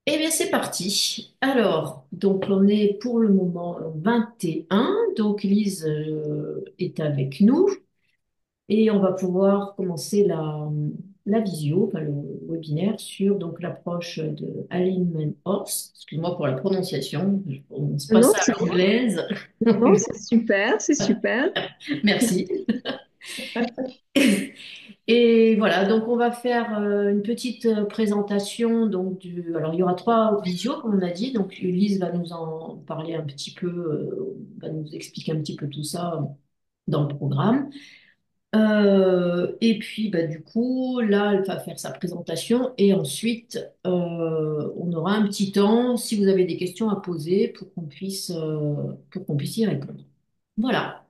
Eh bien, c'est parti. Alors, donc on est pour le moment 21. Donc Lise est avec nous et on va pouvoir commencer la visio, enfin, le webinaire sur donc l'approche de Alignment Horse. Excuse-moi pour la prononciation, je ne prononce pas Non, ça à l'anglaise. non, c'est super, c'est super. Merci. Et voilà, donc on va faire une petite présentation. Alors il y aura trois visios, comme on a dit. Donc Lise va nous en parler un petit peu, va nous expliquer un petit peu tout ça dans le programme. Et puis bah, du coup, là, elle va faire sa présentation et ensuite on aura un petit temps si vous avez des questions à poser pour qu'on puisse y répondre. Voilà.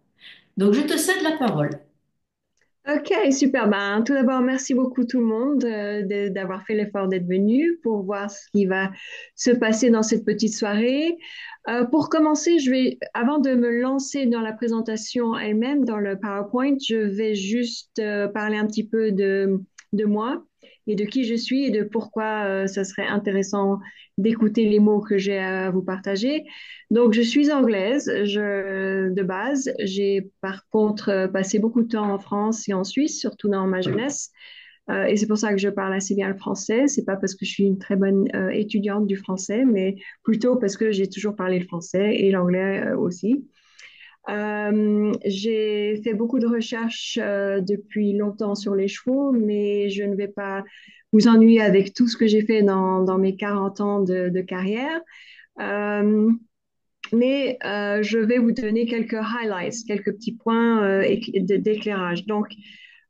Donc je te cède la parole. Ok, super. Ben, tout d'abord, merci beaucoup tout le monde d'avoir fait l'effort d'être venu pour voir ce qui va se passer dans cette petite soirée. Pour commencer, avant de me lancer dans la présentation elle-même, dans le PowerPoint, je vais juste parler un petit peu de moi et de qui je suis et de pourquoi ça serait intéressant d'écouter les mots que j'ai à vous partager. Donc, je suis anglaise, de base. J'ai par contre passé beaucoup de temps en France et en Suisse, surtout dans ma jeunesse. Et c'est pour ça que je parle assez bien le français. C'est pas parce que je suis une très bonne étudiante du français, mais plutôt parce que j'ai toujours parlé le français et l'anglais aussi. J'ai fait beaucoup de recherches depuis longtemps sur les chevaux, mais je ne vais pas vous ennuyer avec tout ce que j'ai fait dans mes 40 ans de carrière. Euh, mais je vais vous donner quelques highlights, quelques petits points d'éclairage. Donc,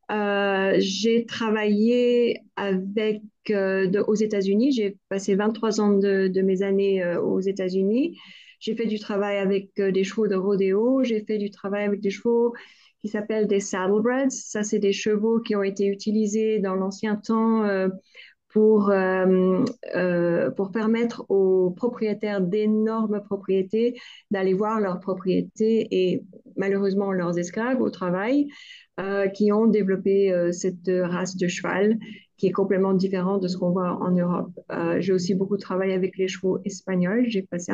j'ai travaillé aux États-Unis. J'ai passé 23 ans de mes années aux États-Unis. J'ai fait du travail avec des chevaux de rodéo. J'ai fait du travail avec des chevaux qui s'appellent des saddlebreds. Ça, c'est des chevaux qui ont été utilisés dans l'ancien temps pour permettre aux propriétaires d'énormes propriétés d'aller voir leurs propriétés et malheureusement leurs esclaves au travail qui ont développé cette race de cheval qui est complètement différente de ce qu'on voit en Europe. J'ai aussi beaucoup travaillé avec les chevaux espagnols. J'ai passé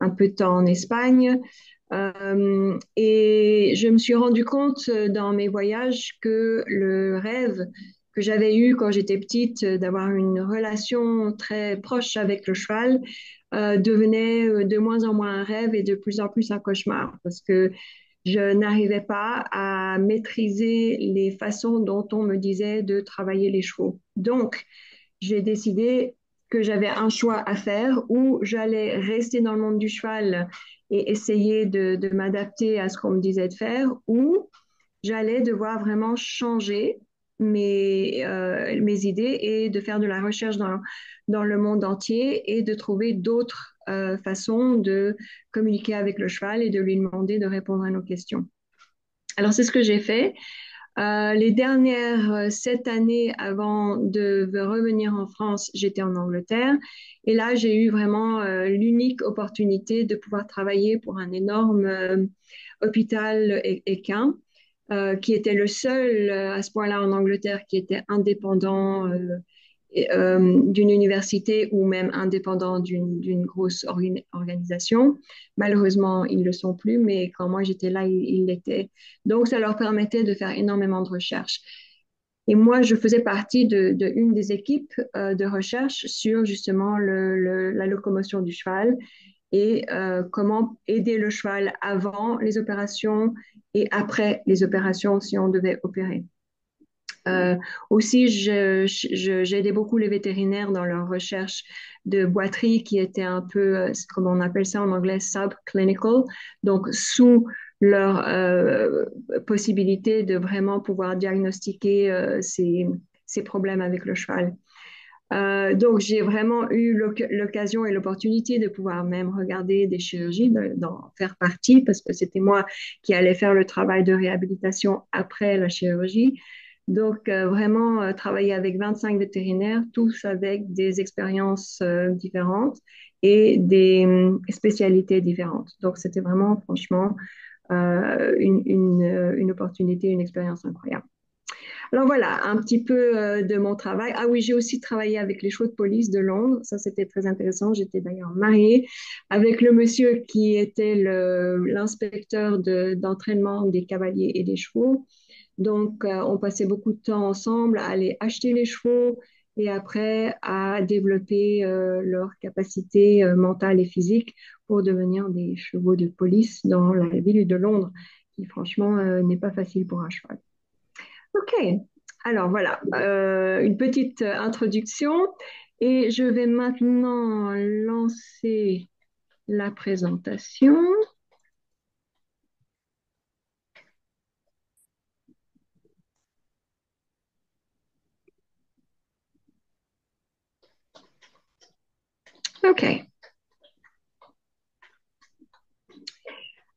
un peu de temps en Espagne. Et je me suis rendu compte dans mes voyages que le rêve que j'avais eu quand j'étais petite, d'avoir une relation très proche avec le cheval, devenait de moins en moins un rêve et de plus en plus un cauchemar parce que je n'arrivais pas à maîtriser les façons dont on me disait de travailler les chevaux. Donc, j'ai décidé que j'avais un choix à faire où j'allais rester dans le monde du cheval et essayer de m'adapter à ce qu'on me disait de faire, ou j'allais devoir vraiment changer mes idées et de faire de la recherche dans le monde entier et de trouver d'autres façons de communiquer avec le cheval et de lui demander de répondre à nos questions. Alors, c'est ce que j'ai fait. Les dernières 7 années avant de revenir en France, j'étais en Angleterre. Et là, j'ai eu vraiment l'unique opportunité de pouvoir travailler pour un énorme hôpital équin, qui était le seul à ce point-là en Angleterre qui était indépendant d'une université ou même indépendant d'une grosse organisation. Malheureusement, ils ne le sont plus, mais quand moi j'étais là, ils l'étaient. Donc, ça leur permettait de faire énormément de recherches. Et moi, je faisais partie de une des équipes de recherche sur justement la locomotion du cheval et comment aider le cheval avant les opérations et après les opérations si on devait opérer. Euh, Aussi, j'ai aidé beaucoup les vétérinaires dans leur recherche de boiterie qui était un peu, comme on appelle ça en anglais, subclinical, donc sous leur possibilité de vraiment pouvoir diagnostiquer ces problèmes avec le cheval. Donc, j'ai vraiment eu l'occasion et l'opportunité de pouvoir même regarder des chirurgies, d'en faire partie, parce que c'était moi qui allais faire le travail de réhabilitation après la chirurgie. Donc, vraiment, travailler avec 25 vétérinaires, tous avec des expériences différentes et des spécialités différentes. Donc, c'était vraiment, franchement, une opportunité, une expérience incroyable. Alors voilà, un petit peu de mon travail. Ah oui, j'ai aussi travaillé avec les chevaux de police de Londres. Ça, c'était très intéressant. J'étais d'ailleurs mariée avec le monsieur qui était l'inspecteur d'entraînement des cavaliers et des chevaux. Donc, on passait beaucoup de temps ensemble à aller acheter les chevaux et après à développer leur capacité mentale et physique pour devenir des chevaux de police dans la ville de Londres, qui franchement n'est pas facile pour un cheval. Ok, alors voilà, une petite introduction et je vais maintenant lancer la présentation. Ok,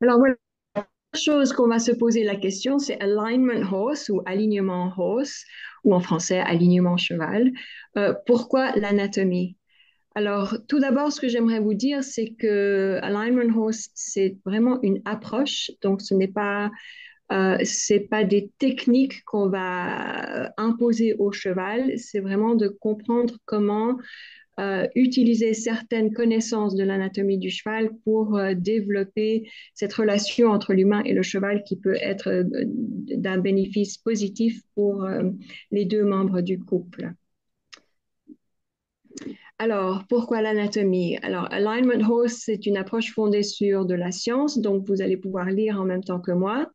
alors voilà. Chose qu'on va se poser la question, c'est alignment horse ou alignement horse, ou en français alignement cheval. Pourquoi l'anatomie? Alors, tout d'abord, ce que j'aimerais vous dire, c'est que alignment horse, c'est vraiment une approche. Donc, c'est pas des techniques qu'on va imposer au cheval. C'est vraiment de comprendre comment utiliser certaines connaissances de l'anatomie du cheval pour développer cette relation entre l'humain et le cheval qui peut être d'un bénéfice positif pour les deux membres du couple. Alors, pourquoi l'anatomie? Alors, Alignment Horse, c'est une approche fondée sur de la science, donc vous allez pouvoir lire en même temps que moi.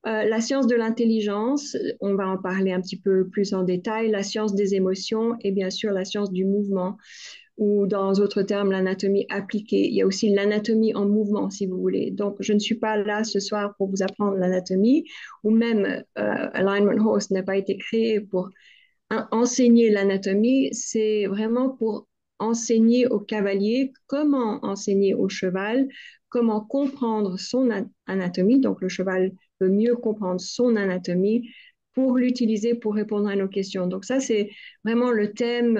La science de l'intelligence, on va en parler un petit peu plus en détail, la science des émotions et bien sûr la science du mouvement ou dans d'autres termes, l'anatomie appliquée. Il y a aussi l'anatomie en mouvement, si vous voulez. Donc, je ne suis pas là ce soir pour vous apprendre l'anatomie, ou même Alignment Horse n'a pas été créé pour enseigner l'anatomie, c'est vraiment pour enseigner au cavalier comment enseigner au cheval, comment comprendre son anatomie. Donc, le cheval peut mieux comprendre son anatomie pour l'utiliser pour répondre à nos questions. Donc, ça, c'est vraiment le thème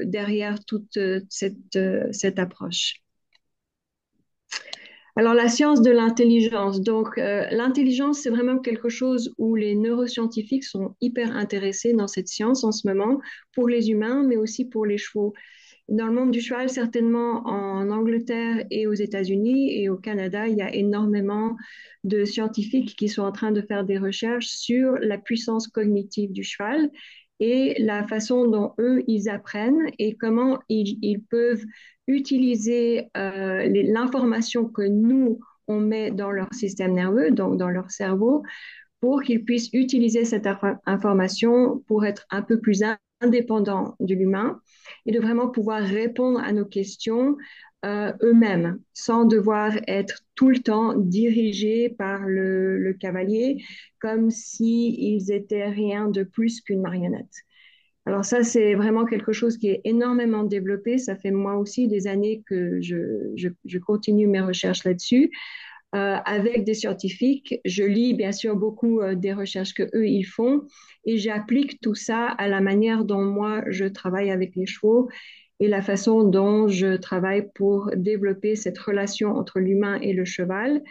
derrière toute cette approche. Alors, la science de l'intelligence. Donc, l'intelligence, c'est vraiment quelque chose où les neuroscientifiques sont hyper intéressés dans cette science en ce moment, pour les humains, mais aussi pour les chevaux. Dans le monde du cheval, certainement en Angleterre et aux États-Unis et au Canada, il y a énormément de scientifiques qui sont en train de faire des recherches sur la puissance cognitive du cheval et la façon dont eux, ils apprennent et comment ils peuvent utiliser l'information que nous, on met dans leur système nerveux, donc dans leur cerveau, pour qu'ils puissent utiliser cette information pour être un peu plus indépendants de l'humain et de vraiment pouvoir répondre à nos questions eux-mêmes, sans devoir être tout le temps dirigés par le cavalier, comme s'ils étaient rien de plus qu'une marionnette. Alors ça, c'est vraiment quelque chose qui est énormément développé. Ça fait moi aussi des années que je continue mes recherches là-dessus avec des scientifiques. Je lis bien sûr beaucoup des recherches que eux ils font et j'applique tout ça à la manière dont moi je travaille avec les chevaux et la façon dont je travaille pour développer cette relation entre l'humain et le cheval.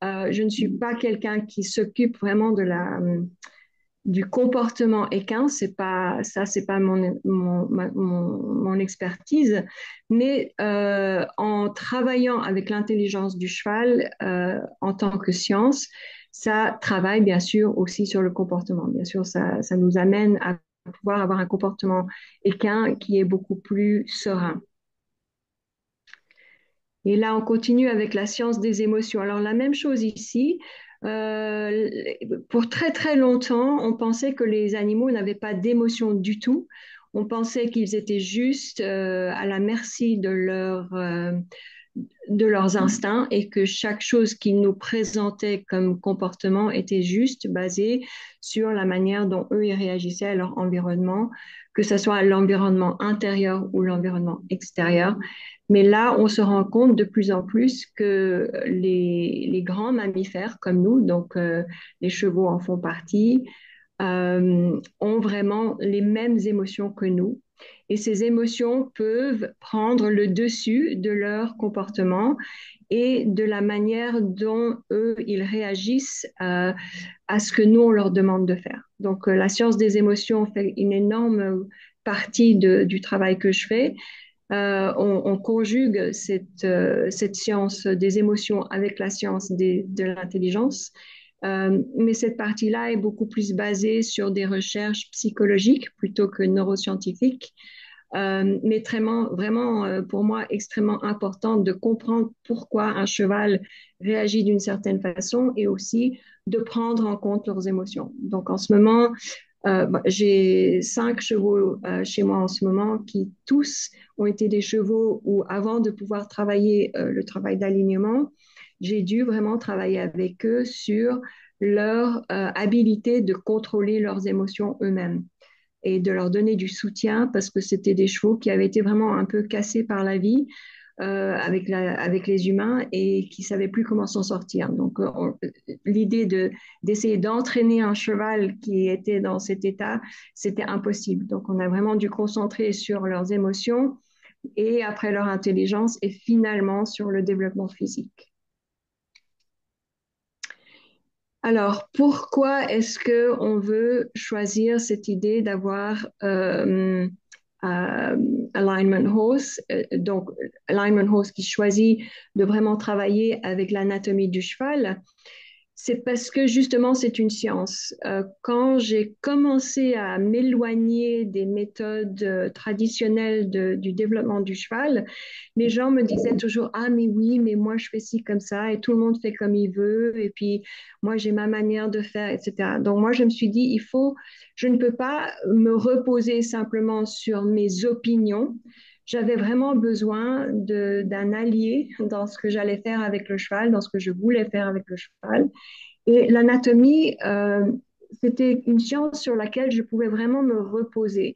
Je ne suis pas quelqu'un qui s'occupe vraiment du comportement équin, c'est pas mon expertise, mais en travaillant avec l'intelligence du cheval en tant que science, ça travaille bien sûr aussi sur le comportement. Bien sûr, ça nous amène à pouvoir avoir un comportement équin qui est beaucoup plus serein. Et là, on continue avec la science des émotions. Alors, la même chose ici. Euh, pour très très longtemps, on pensait que les animaux n'avaient pas d'émotions du tout. On pensait qu'ils étaient juste à la merci de leurs instincts et que chaque chose qu'ils nous présentaient comme comportement était juste basée sur la manière dont eux ils réagissaient à leur environnement, que ce soit l'environnement intérieur ou l'environnement extérieur. Mais là, on se rend compte de plus en plus que les grands mammifères comme nous, donc les chevaux en font partie, ont vraiment les mêmes émotions que nous. Et ces émotions peuvent prendre le dessus de leur comportement et de la manière dont eux, ils réagissent à ce que nous, on leur demande de faire. Donc, la science des émotions fait une énorme partie du travail que je fais. On conjugue cette science des émotions avec la science de l'intelligence. Mais cette partie-là est beaucoup plus basée sur des recherches psychologiques plutôt que neuroscientifiques. Mais vraiment, pour moi, extrêmement important de comprendre pourquoi un cheval réagit d'une certaine façon et aussi de prendre en compte leurs émotions. Donc, en ce moment, j'ai 5 chevaux chez moi en ce moment qui tous ont été des chevaux où, avant de pouvoir travailler le travail d'alignement, j'ai dû vraiment travailler avec eux sur leur habilité de contrôler leurs émotions eux-mêmes et de leur donner du soutien parce que c'était des chevaux qui avaient été vraiment un peu cassés par la vie avec les humains et qui ne savaient plus comment s'en sortir. Donc, l'idée d'essayer d'entraîner un cheval qui était dans cet état, c'était impossible. Donc, on a vraiment dû concentrer sur leurs émotions et après leur intelligence et finalement sur le développement physique. Alors, pourquoi est-ce que on veut choisir cette idée d'avoir euh, alignment horse, donc alignment horse qui choisit de vraiment travailler avec l'anatomie du cheval? C'est parce que justement, c'est une science. Quand j'ai commencé à m'éloigner des méthodes traditionnelles du développement du cheval, les gens me disaient toujours, ah mais oui, mais moi je fais ci comme ça et tout le monde fait comme il veut et puis moi j'ai ma manière de faire, etc. Donc moi je me suis dit, je ne peux pas me reposer simplement sur mes opinions. J'avais vraiment besoin d'un allié dans ce que j'allais faire avec le cheval, dans ce que je voulais faire avec le cheval. Et l'anatomie, c'était une science sur laquelle je pouvais vraiment me reposer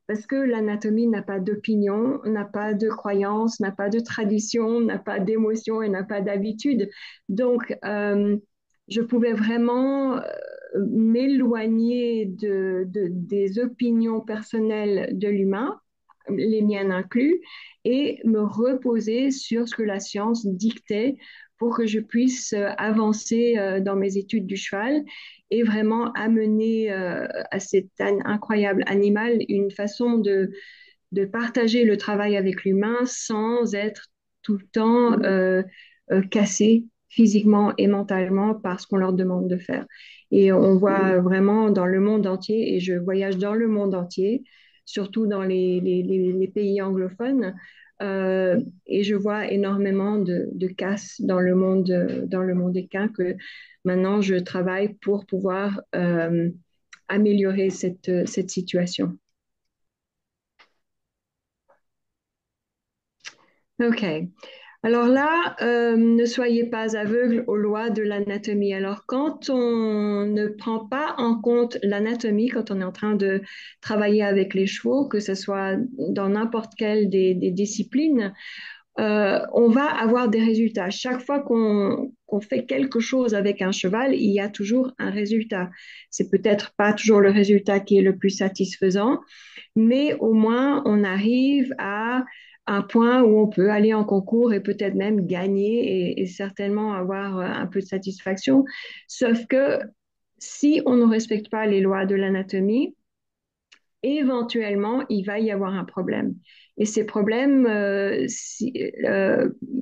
parce que l'anatomie n'a pas d'opinion, n'a pas de croyance, n'a pas de tradition, n'a pas d'émotion et n'a pas d'habitude. Donc, je pouvais vraiment m'éloigner des opinions personnelles de l'humain, les miennes inclus, et me reposer sur ce que la science dictait pour que je puisse avancer dans mes études du cheval et vraiment amener à cet incroyable animal une façon de partager le travail avec l'humain sans être tout le temps cassé physiquement et mentalement par ce qu'on leur demande de faire. Et on voit vraiment dans le monde entier, et je voyage dans le monde entier, surtout dans les pays anglophones, et je vois énormément de casse dans le monde équin que maintenant je travaille pour pouvoir améliorer cette situation. OK. Alors là, ne soyez pas aveugles aux lois de l'anatomie. Alors, quand on ne prend pas en compte l'anatomie, quand on est en train de travailler avec les chevaux, que ce soit dans n'importe quelle des disciplines, on va avoir des résultats. Chaque fois qu'on fait quelque chose avec un cheval, il y a toujours un résultat. C'est peut-être pas toujours le résultat qui est le plus satisfaisant, mais au moins on arrive à un point où on peut aller en concours et peut-être même gagner et certainement avoir un peu de satisfaction. Sauf que si on ne respecte pas les lois de l'anatomie, éventuellement, il va y avoir un problème. Et ces problèmes,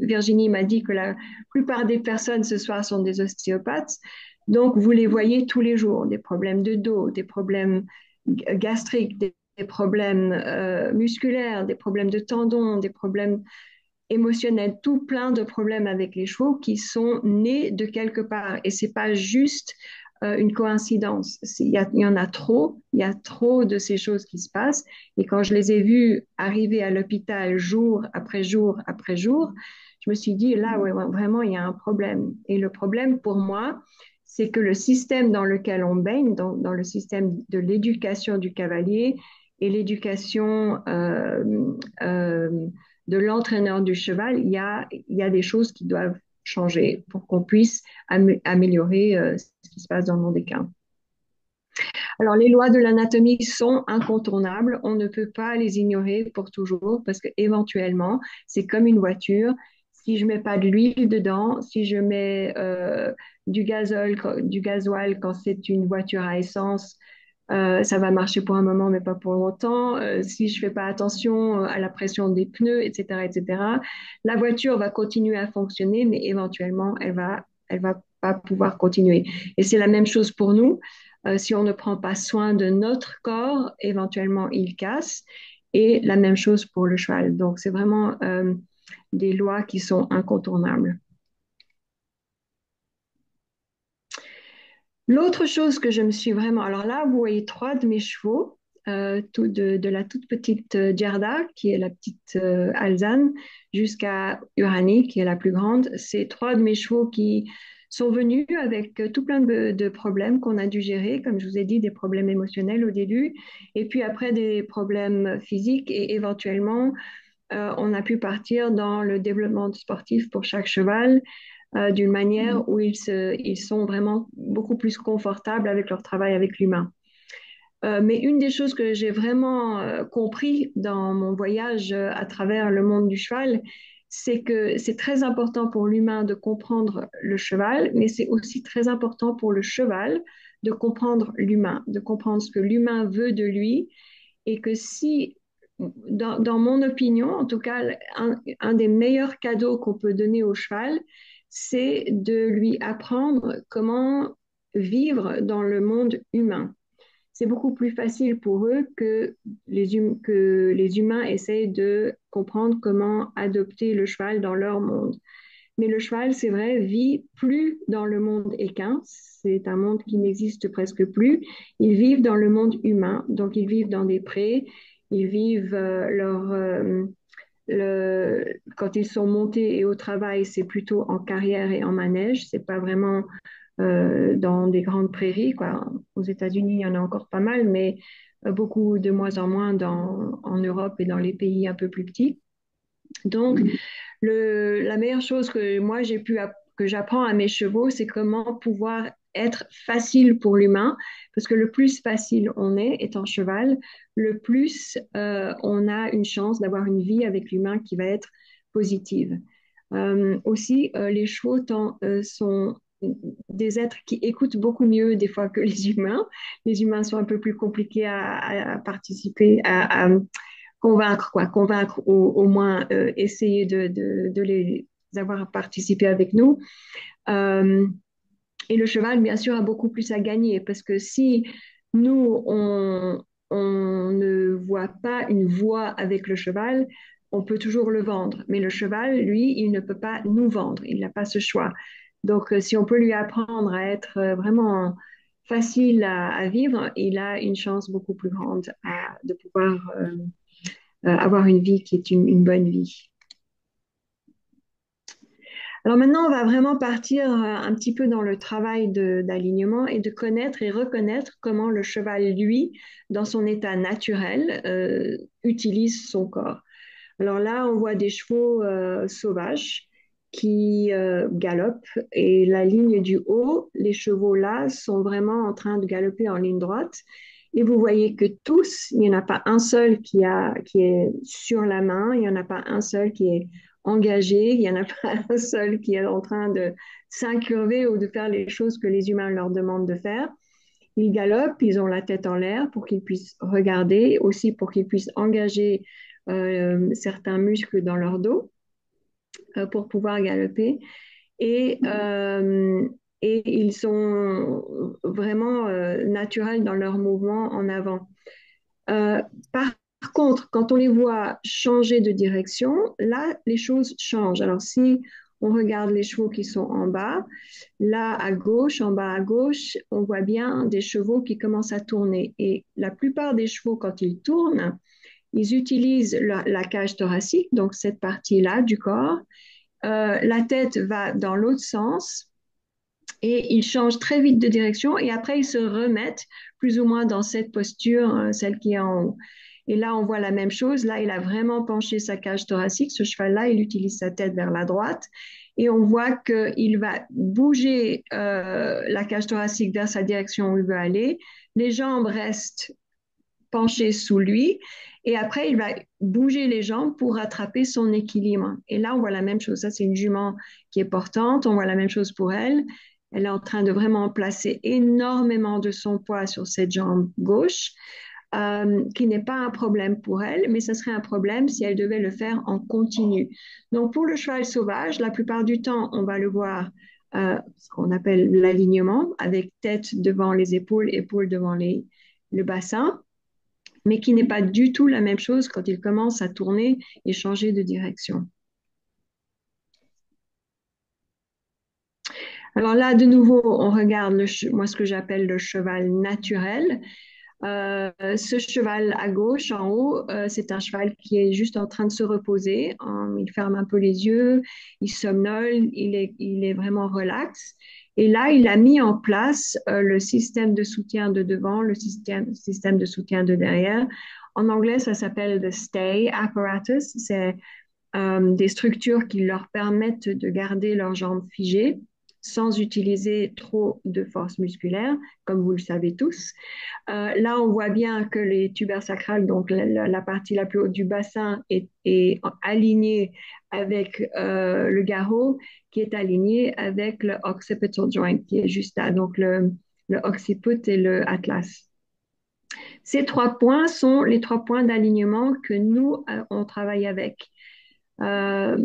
Virginie m'a dit que la plupart des personnes ce soir sont des ostéopathes, donc vous les voyez tous les jours, des problèmes de dos, des problèmes gastriques, des problèmes musculaires, des problèmes de tendons, des problèmes émotionnels, tout plein de problèmes avec les chevaux qui sont nés de quelque part. Et c'est pas juste une coïncidence. Il y en a trop, il y a trop de ces choses qui se passent. Et quand je les ai vus arriver à l'hôpital jour après jour après jour, je me suis dit, là, ouais, ouais, vraiment, il y a un problème. Et le problème pour moi, c'est que le système dans lequel on baigne, dans le système de l'éducation du cavalier et l'éducation de l'entraîneur du cheval, il y a des choses qui doivent changer pour qu'on puisse améliorer ce qui se passe dans le monde équin. Alors, les lois de l'anatomie sont incontournables. On ne peut pas les ignorer pour toujours parce que éventuellement, c'est comme une voiture. Si je mets pas de l'huile dedans, si je mets du gasoil quand c'est une voiture à essence, ça va marcher pour un moment, mais pas pour longtemps. Si je fais pas attention à la pression des pneus, etc., etc., la voiture va continuer à fonctionner, mais éventuellement, elle va pas pouvoir continuer. Et c'est la même chose pour nous. Si on ne prend pas soin de notre corps, éventuellement il casse. Et la même chose pour le cheval. Donc, c'est vraiment des lois qui sont incontournables. L'autre chose que je me suis vraiment... Alors là, vous voyez trois de mes chevaux, de la toute petite Gerda, qui est la petite Alzane, jusqu'à Uranie, qui est la plus grande. C'est trois de mes chevaux qui sont venus avec tout plein de problèmes qu'on a dû gérer, comme je vous ai dit, des problèmes émotionnels au début, et puis après des problèmes physiques, et éventuellement, on a pu partir dans le développement sportif pour chaque cheval d'une manière où ils sont vraiment beaucoup plus confortables avec leur travail avec l'humain. Mais une des choses que j'ai vraiment compris dans mon voyage à travers le monde du cheval, c'est que c'est très important pour l'humain de comprendre le cheval, mais c'est aussi très important pour le cheval de comprendre l'humain, de comprendre ce que l'humain veut de lui, et que si, dans mon opinion, en tout cas, un des meilleurs cadeaux qu'on peut donner au cheval, c'est de lui apprendre comment vivre dans le monde humain. C'est beaucoup plus facile pour eux que les humains essayent de comprendre comment adopter le cheval dans leur monde. Mais le cheval, c'est vrai, vit plus dans le monde équin. C'est un monde qui n'existe presque plus. Ils vivent dans le monde humain. Donc, ils vivent dans des prés. Ils vivent quand ils sont montés et au travail, c'est plutôt en carrière et en manège. C'est pas vraiment dans des grandes prairies, quoi. Aux États-Unis, il y en a encore pas mal, mais beaucoup de moins en moins en Europe et dans les pays un peu plus petits. Donc, la meilleure chose que moi que j'apprends à mes chevaux, c'est comment pouvoir être facile pour l'humain, parce que le plus facile on est, étant cheval, le plus on a une chance d'avoir une vie avec l'humain qui va être positive. Aussi, les chevaux sont des êtres qui écoutent beaucoup mieux des fois que les humains. Les humains sont un peu plus compliqués à participer, à convaincre, quoi, convaincre ou au moins essayer de les avoir participé avec nous. Euh, et le cheval, bien sûr, a beaucoup plus à gagner parce que si nous, on ne voit pas une voie avec le cheval, on peut toujours le vendre. Mais le cheval, lui, il ne peut pas nous vendre. Il n'a pas ce choix. Donc, si on peut lui apprendre à être vraiment facile à vivre, il a une chance beaucoup plus grande de pouvoir avoir une vie qui est une bonne vie. Alors maintenant, on va vraiment partir un petit peu dans le travail d'alignement et de connaître et reconnaître comment le cheval, lui, dans son état naturel, utilise son corps. Alors là, on voit des chevaux sauvages qui galopent et la ligne du haut, les chevaux là sont vraiment en train de galoper en ligne droite. Et vous voyez que tous, il n'y en a pas un seul qui est sur la main, il n'y en a pas un seul qui est engagé, il n'y en a pas un seul qui est en train de s'incurver ou de faire les choses que les humains leur demandent de faire. Ils galopent, ils ont la tête en l'air pour qu'ils puissent regarder, aussi pour qu'ils puissent engager certains muscles dans leur dos pour pouvoir galoper. Et, euh, et ils sont vraiment naturels dans leur mouvement en avant. Par contre, quand on les voit changer de direction, là, les choses changent. Alors, si on regarde les chevaux qui sont en bas, là, à gauche, en bas à gauche, on voit bien des chevaux qui commencent à tourner. Et la plupart des chevaux, quand ils tournent, ils utilisent la cage thoracique, donc cette partie-là du corps. La tête va dans l'autre sens et ils changent très vite de direction et après ils se remettent plus ou moins dans cette posture, celle qui est en haut. Et là, on voit la même chose. Là, il a vraiment penché sa cage thoracique. Ce cheval-là, il utilise sa tête vers la droite. Et on voit qu'il va bouger la cage thoracique vers sa direction où il veut aller, les jambes restent penchées sous lui et après il va bouger les jambes pour rattraper son équilibre. Et là, on voit la même chose. Ça, c'est une jument qui est portante. On voit la même chose pour elle. Elle est en train de vraiment placer énormément de son poids sur cette jambe gauche, qui n'est pas un problème pour elle, mais ce serait un problème si elle devait le faire en continu. Donc, pour le cheval sauvage, la plupart du temps, on va le voir ce qu'on appelle l'alignement, avec tête devant les épaules, épaules devant le bassin, mais qui n'est pas du tout la même chose quand il commence à tourner et changer de direction. Alors là, de nouveau, on regarde moi ce que j'appelle le cheval naturel. Ce cheval à gauche, en haut, c'est un cheval qui est juste en train de se reposer. Il ferme un peu les yeux, il somnole, il est vraiment relax. Et là, il a mis en place le système de soutien de devant, le système de soutien de derrière. En anglais, ça s'appelle the stay apparatus. C'est des structures qui leur permettent de garder leurs jambes figées sans utiliser trop de force musculaire, comme vous le savez tous. Là, on voit bien que les tubercles sacrales, donc la partie la plus haute du bassin, est alignée avec le garrot, qui est aligné avec le occipital joint, qui est juste là, donc le occiput et le atlas. Ces trois points sont les trois points d'alignement que nous, on travaille avec. Euh,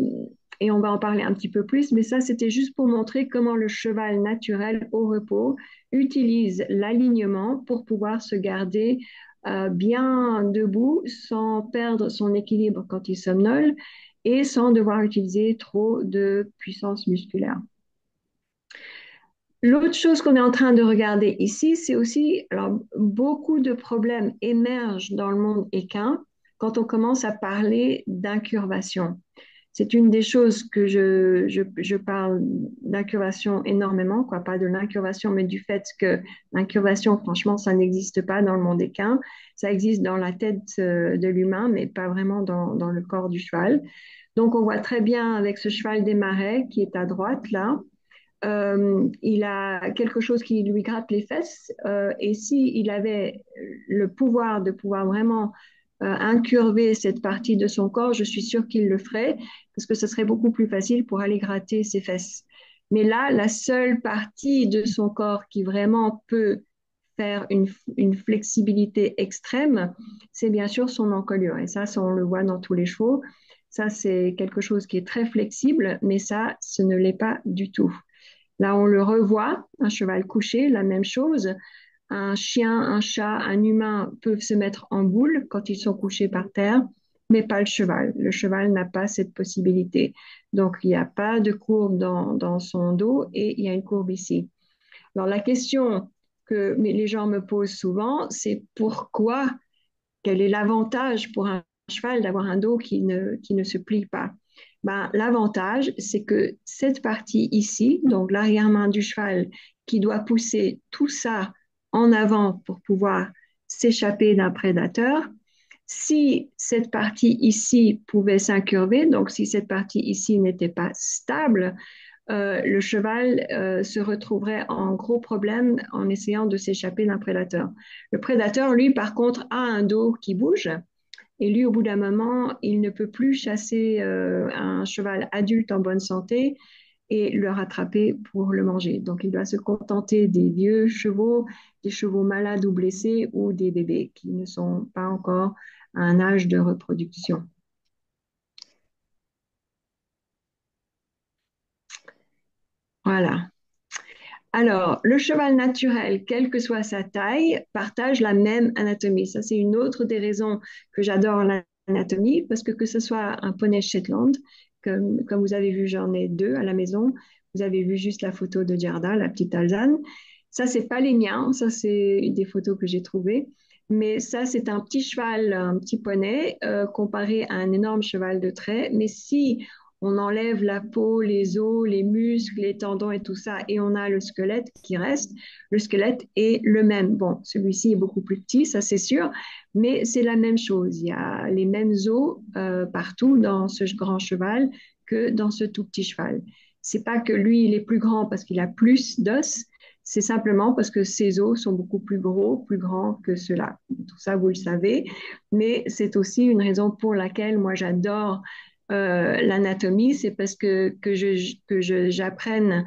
et on va en parler un petit peu plus, mais ça, c'était juste pour montrer comment le cheval naturel au repos utilise l'alignement pour pouvoir se garder bien debout sans perdre son équilibre quand il somnole et sans devoir utiliser trop de puissance musculaire. L'autre chose qu'on est en train de regarder ici, c'est aussi, alors beaucoup de problèmes émergent dans le monde équin quand on commence à parler d'incurvation. C'est une des choses que je parle d'incurvation énormément, quoi, pas de l'incurvation, mais du fait que l'incurvation, franchement, ça n'existe pas dans le monde équin. Ça existe dans la tête de l'humain, mais pas vraiment dans le corps du cheval. Donc, on voit très bien avec ce cheval des marais qui est à droite, là, il a quelque chose qui lui gratte les fesses. Et s'il avait le pouvoir de pouvoir vraiment incurver cette partie de son corps, je suis sûre qu'il le ferait parce que ce serait beaucoup plus facile pour aller gratter ses fesses. Mais là, la seule partie de son corps qui vraiment peut faire une flexibilité extrême, c'est bien sûr son encolure. Et ça, on le voit dans tous les chevaux. Ça, c'est quelque chose qui est très flexible, mais ça, ce ne l'est pas du tout. Là, on le revoit, un cheval couché, la même chose. Un chien, un chat, un humain peuvent se mettre en boule quand ils sont couchés par terre, mais pas le cheval. Le cheval n'a pas cette possibilité. Donc, il n'y a pas de courbe dans son dos et il y a une courbe ici. Alors, la question que les gens me posent souvent, c'est pourquoi, quel est l'avantage pour un cheval d'avoir un dos qui ne se plie pas? Ben, l'avantage, c'est que cette partie ici, donc l'arrière-main du cheval, qui doit pousser tout ça en avant pour pouvoir s'échapper d'un prédateur, si cette partie ici pouvait s'incurver, donc si cette partie ici n'était pas stable, le cheval se retrouverait en gros problème en essayant de s'échapper d'un prédateur. Le prédateur, lui, par contre, a un dos qui bouge. Et lui, au bout d'un moment, il ne peut plus chasser un cheval adulte en bonne santé et le rattraper pour le manger. Donc, il doit se contenter des vieux chevaux, des chevaux malades ou blessés ou des bébés qui ne sont pas encore à un âge de reproduction. Voilà. Alors, le cheval naturel, quelle que soit sa taille, partage la même anatomie. Ça, c'est une autre des raisons que j'adore l'anatomie, parce que ce soit un poney Shetland, comme vous avez vu, j'en ai deux à la maison. Vous avez vu juste la photo de Gerda, la petite Alzane. Ça, c'est pas les miens, ça, c'est des photos que j'ai trouvées. Mais ça, c'est un petit cheval, un petit poney, comparé à un énorme cheval de trait. Mais si on enlève la peau, les os, les muscles, les tendons et tout ça, et on a le squelette qui reste. Le squelette est le même. Bon, celui-ci est beaucoup plus petit, ça c'est sûr, mais c'est la même chose. Il y a les mêmes os partout dans ce grand cheval que dans ce tout petit cheval. C'est pas que lui, il est plus grand parce qu'il a plus d'os, c'est simplement parce que ses os sont beaucoup plus gros, plus grands que ceux-là. Tout ça, vous le savez. Mais c'est aussi une raison pour laquelle moi j'adore l'anatomie, c'est parce j'apprenne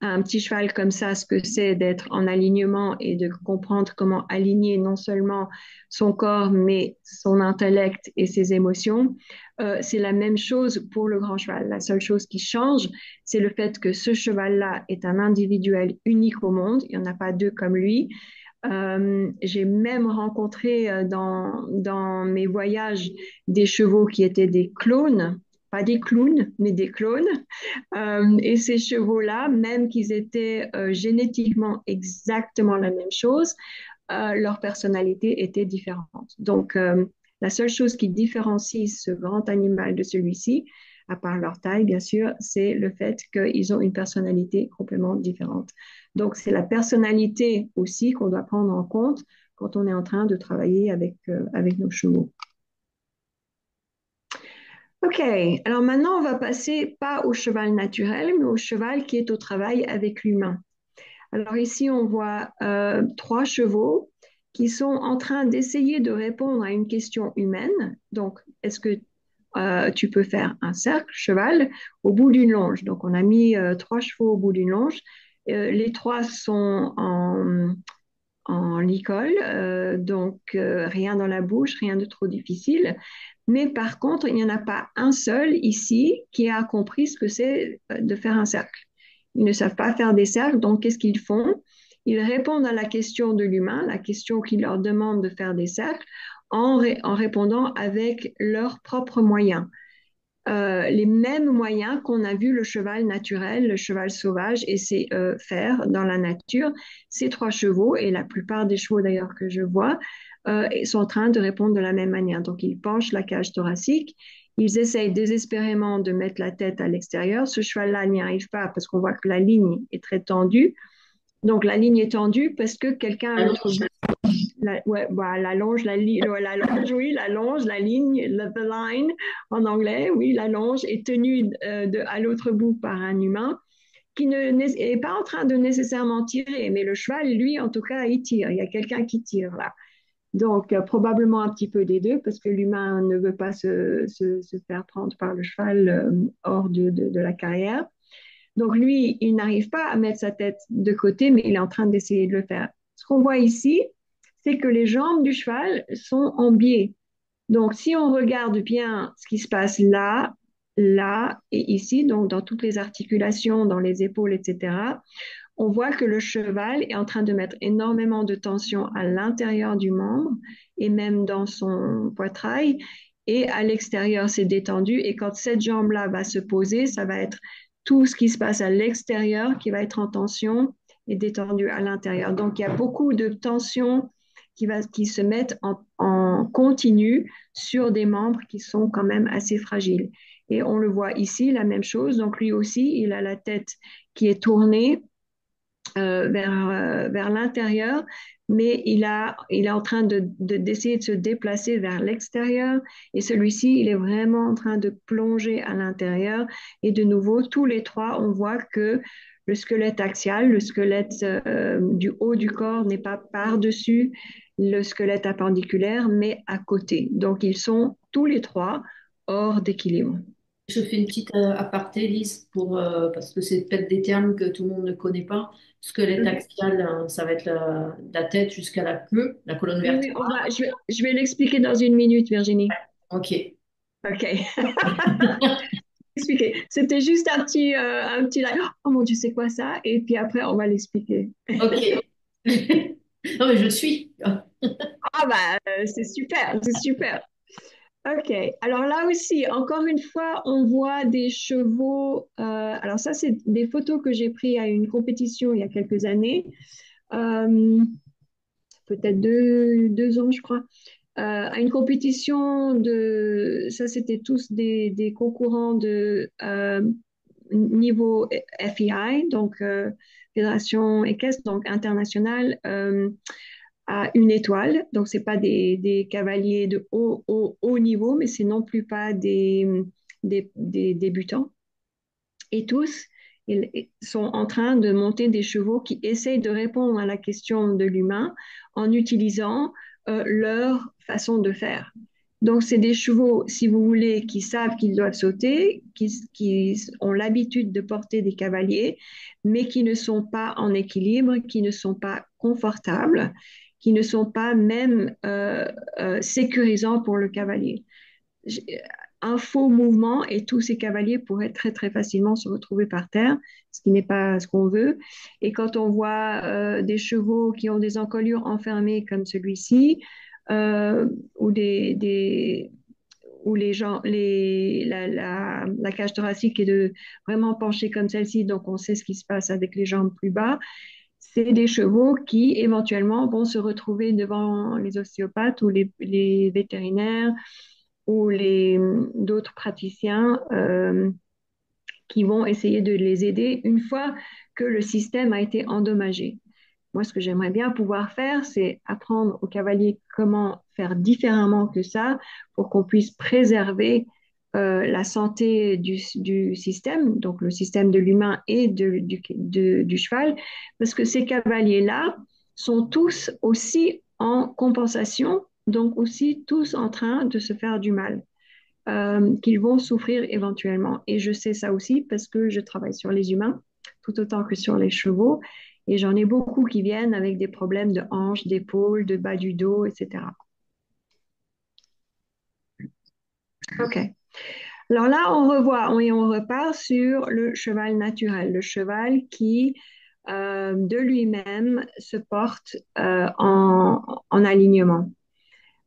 à un petit cheval comme ça ce que c'est d'être en alignement et de comprendre comment aligner non seulement son corps, mais son intellect et ses émotions. C'est la même chose pour le grand cheval. La seule chose qui change, c'est le fait que ce cheval-là est un individuel unique au monde. Il n'y en a pas deux comme lui. J'ai même rencontré dans mes voyages des chevaux qui étaient des clones, pas des clowns, mais des clones. Et ces chevaux-là, même qu'ils étaient génétiquement exactement la même chose, leur personnalité était différente. Donc, la seule chose qui différencie ce grand animal de celui-ci, à part leur taille, bien sûr, c'est le fait qu'ils ont une personnalité complètement différente. Donc, c'est la personnalité aussi qu'on doit prendre en compte quand on est en train de travailler avec nos chevaux. OK, alors maintenant, on va passer pas au cheval naturel, mais au cheval qui est au travail avec l'humain. Alors ici, on voit trois chevaux qui sont en train d'essayer de répondre à une question humaine. Donc, est-ce que tu peux faire un cercle cheval au bout d'une longe? Donc, on a mis trois chevaux au bout d'une longe. Les trois sont en licol, donc rien dans la bouche, rien de trop difficile. Mais par contre, il n'y en a pas un seul ici qui a compris ce que c'est de faire un cercle. Ils ne savent pas faire des cercles, donc qu'est-ce qu'ils font? Ils répondent à la question de l'humain, la question qui leur demande de faire des cercles, en répondant avec leurs propres moyens. Les mêmes moyens qu'on a vu le cheval naturel, le cheval sauvage essayer faire dans la nature. Ces trois chevaux, et la plupart des chevaux d'ailleurs que je vois, sont en train de répondre de la même manière. Donc, ils penchent la cage thoracique, ils essayent désespérément de mettre la tête à l'extérieur. Ce cheval-là n'y arrive pas parce qu'on voit que la ligne est très tendue. Donc, la ligne est tendue parce que quelqu'un à l'autre bout ouais, bah, la longe, la longe, oui, la longe, la ligne, the line en anglais, oui, la longe est tenue à l'autre bout par un humain qui n'est pas en train de nécessairement tirer, mais le cheval, lui, en tout cas, il tire. Il y a quelqu'un qui tire là. Donc, probablement un petit peu des deux, parce que l'humain ne veut pas se faire prendre par le cheval hors de la carrière. Donc, lui, il n'arrive pas à mettre sa tête de côté, mais il est en train d'essayer de le faire. Ce qu'on voit ici, c'est que les jambes du cheval sont en biais. Donc, si on regarde bien ce qui se passe là, là et ici, donc dans toutes les articulations, dans les épaules, etc., on voit que le cheval est en train de mettre énormément de tension à l'intérieur du membre et même dans son poitrail. Et à l'extérieur, c'est détendu. Et quand cette jambe-là va se poser, ça va être tout ce qui se passe à l'extérieur qui va être en tension et détendu à l'intérieur. Donc, il y a beaucoup de tension qui se mettent en continu sur des membres qui sont quand même assez fragiles. Et on le voit ici, la même chose. Donc, lui aussi, il a la tête qui est tournée vers l'intérieur, mais il est en train d'essayer de se déplacer vers l'extérieur. Et celui-ci, il est vraiment en train de plonger à l'intérieur. Et de nouveau, tous les trois, on voit que le squelette axial, le squelette du haut du corps n'est pas par-dessus le squelette appendiculaire, mais à côté. Donc, ils sont tous les trois hors d'équilibre. Je fais une petite aparté, Lise, parce que c'est peut-être des termes que tout le monde ne connaît pas. Squelette axial, ça va être la tête jusqu'à la queue, la colonne Oui, oui, vertébrale. je vais l'expliquer dans une minute, Virginie. Ok. OK. Expliquer. C'était juste un petit like, oh mon Dieu, c'est quoi ça? Et puis après, on va l'expliquer. Ok. Non, mais je suis. Ah bah, c'est super, c'est super. OK. Alors là aussi, encore une fois, on voit des chevaux. Alors ça, c'est des photos que j'ai prises à une compétition il y a quelques années, euh, peut-être deux ans, je crois. À une compétition ça c'était tous des concurrents de niveau FEI, donc Fédération équestre, donc internationale, à une étoile. Donc c'est pas des cavaliers de haut niveau, mais c'est non plus pas des débutants. Et tous, Ils sont en train de monter des chevaux qui essayent de répondre à la question de l'humain en utilisant leur façon de faire. Donc, c'est des chevaux, si vous voulez, qui savent qu'ils doivent sauter, qui ont l'habitude de porter des cavaliers, mais qui ne sont pas en équilibre, qui ne sont pas confortables, qui ne sont pas même sécurisants pour le cavalier. Un faux mouvement et tous ces cavaliers pourraient très très facilement se retrouver par terre, ce qui n'est pas ce qu'on veut. Et quand on voit des chevaux qui ont des encolures enfermées comme celui-ci, ou où les gens, la cage thoracique est de vraiment penchée comme celle-ci, donc on sait ce qui se passe avec les jambes plus bas. C'est des chevaux qui éventuellement vont se retrouver devant les ostéopathes ou les vétérinaires ou d'autres praticiens qui vont essayer de les aider une fois que le système a été endommagé. Moi, ce que j'aimerais bien pouvoir faire, c'est apprendre aux cavaliers comment faire différemment que ça pour qu'on puisse préserver la santé du système, donc le système de l'humain et du cheval, parce que ces cavaliers-là sont tous aussi en compensation, donc aussi tous en train de se faire du mal, qu'ils vont souffrir éventuellement. Et je sais ça aussi parce que je travaille sur les humains tout autant que sur les chevaux. Et j'en ai beaucoup qui viennent avec des problèmes de hanches, d'épaules, de bas du dos, etc. OK. Alors là, on revoit et on repart sur le cheval naturel, le cheval qui, de lui-même, se porte en alignement.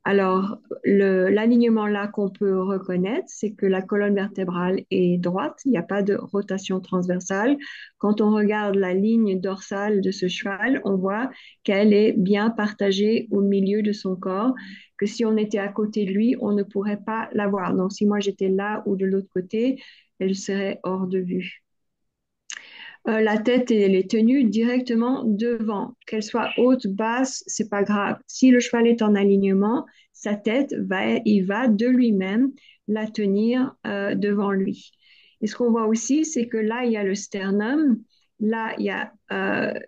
Alors, l'alignement là qu'on peut reconnaître, c'est que la colonne vertébrale est droite, il n'y a pas de rotation transversale. Quand on regarde la ligne dorsale de ce cheval, on voit qu'elle est bien partagée au milieu de son corps, que si on était à côté de lui, on ne pourrait pas la voir. Donc, si moi j'étais là ou de l'autre côté, elle serait hors de vue. La tête, elle est tenue directement devant. Qu'elle soit haute, basse, c'est pas grave. Si le cheval est en alignement, sa tête il va de lui-même la tenir devant lui. Et ce qu'on voit aussi, c'est que là, il y a le sternum, là, il y a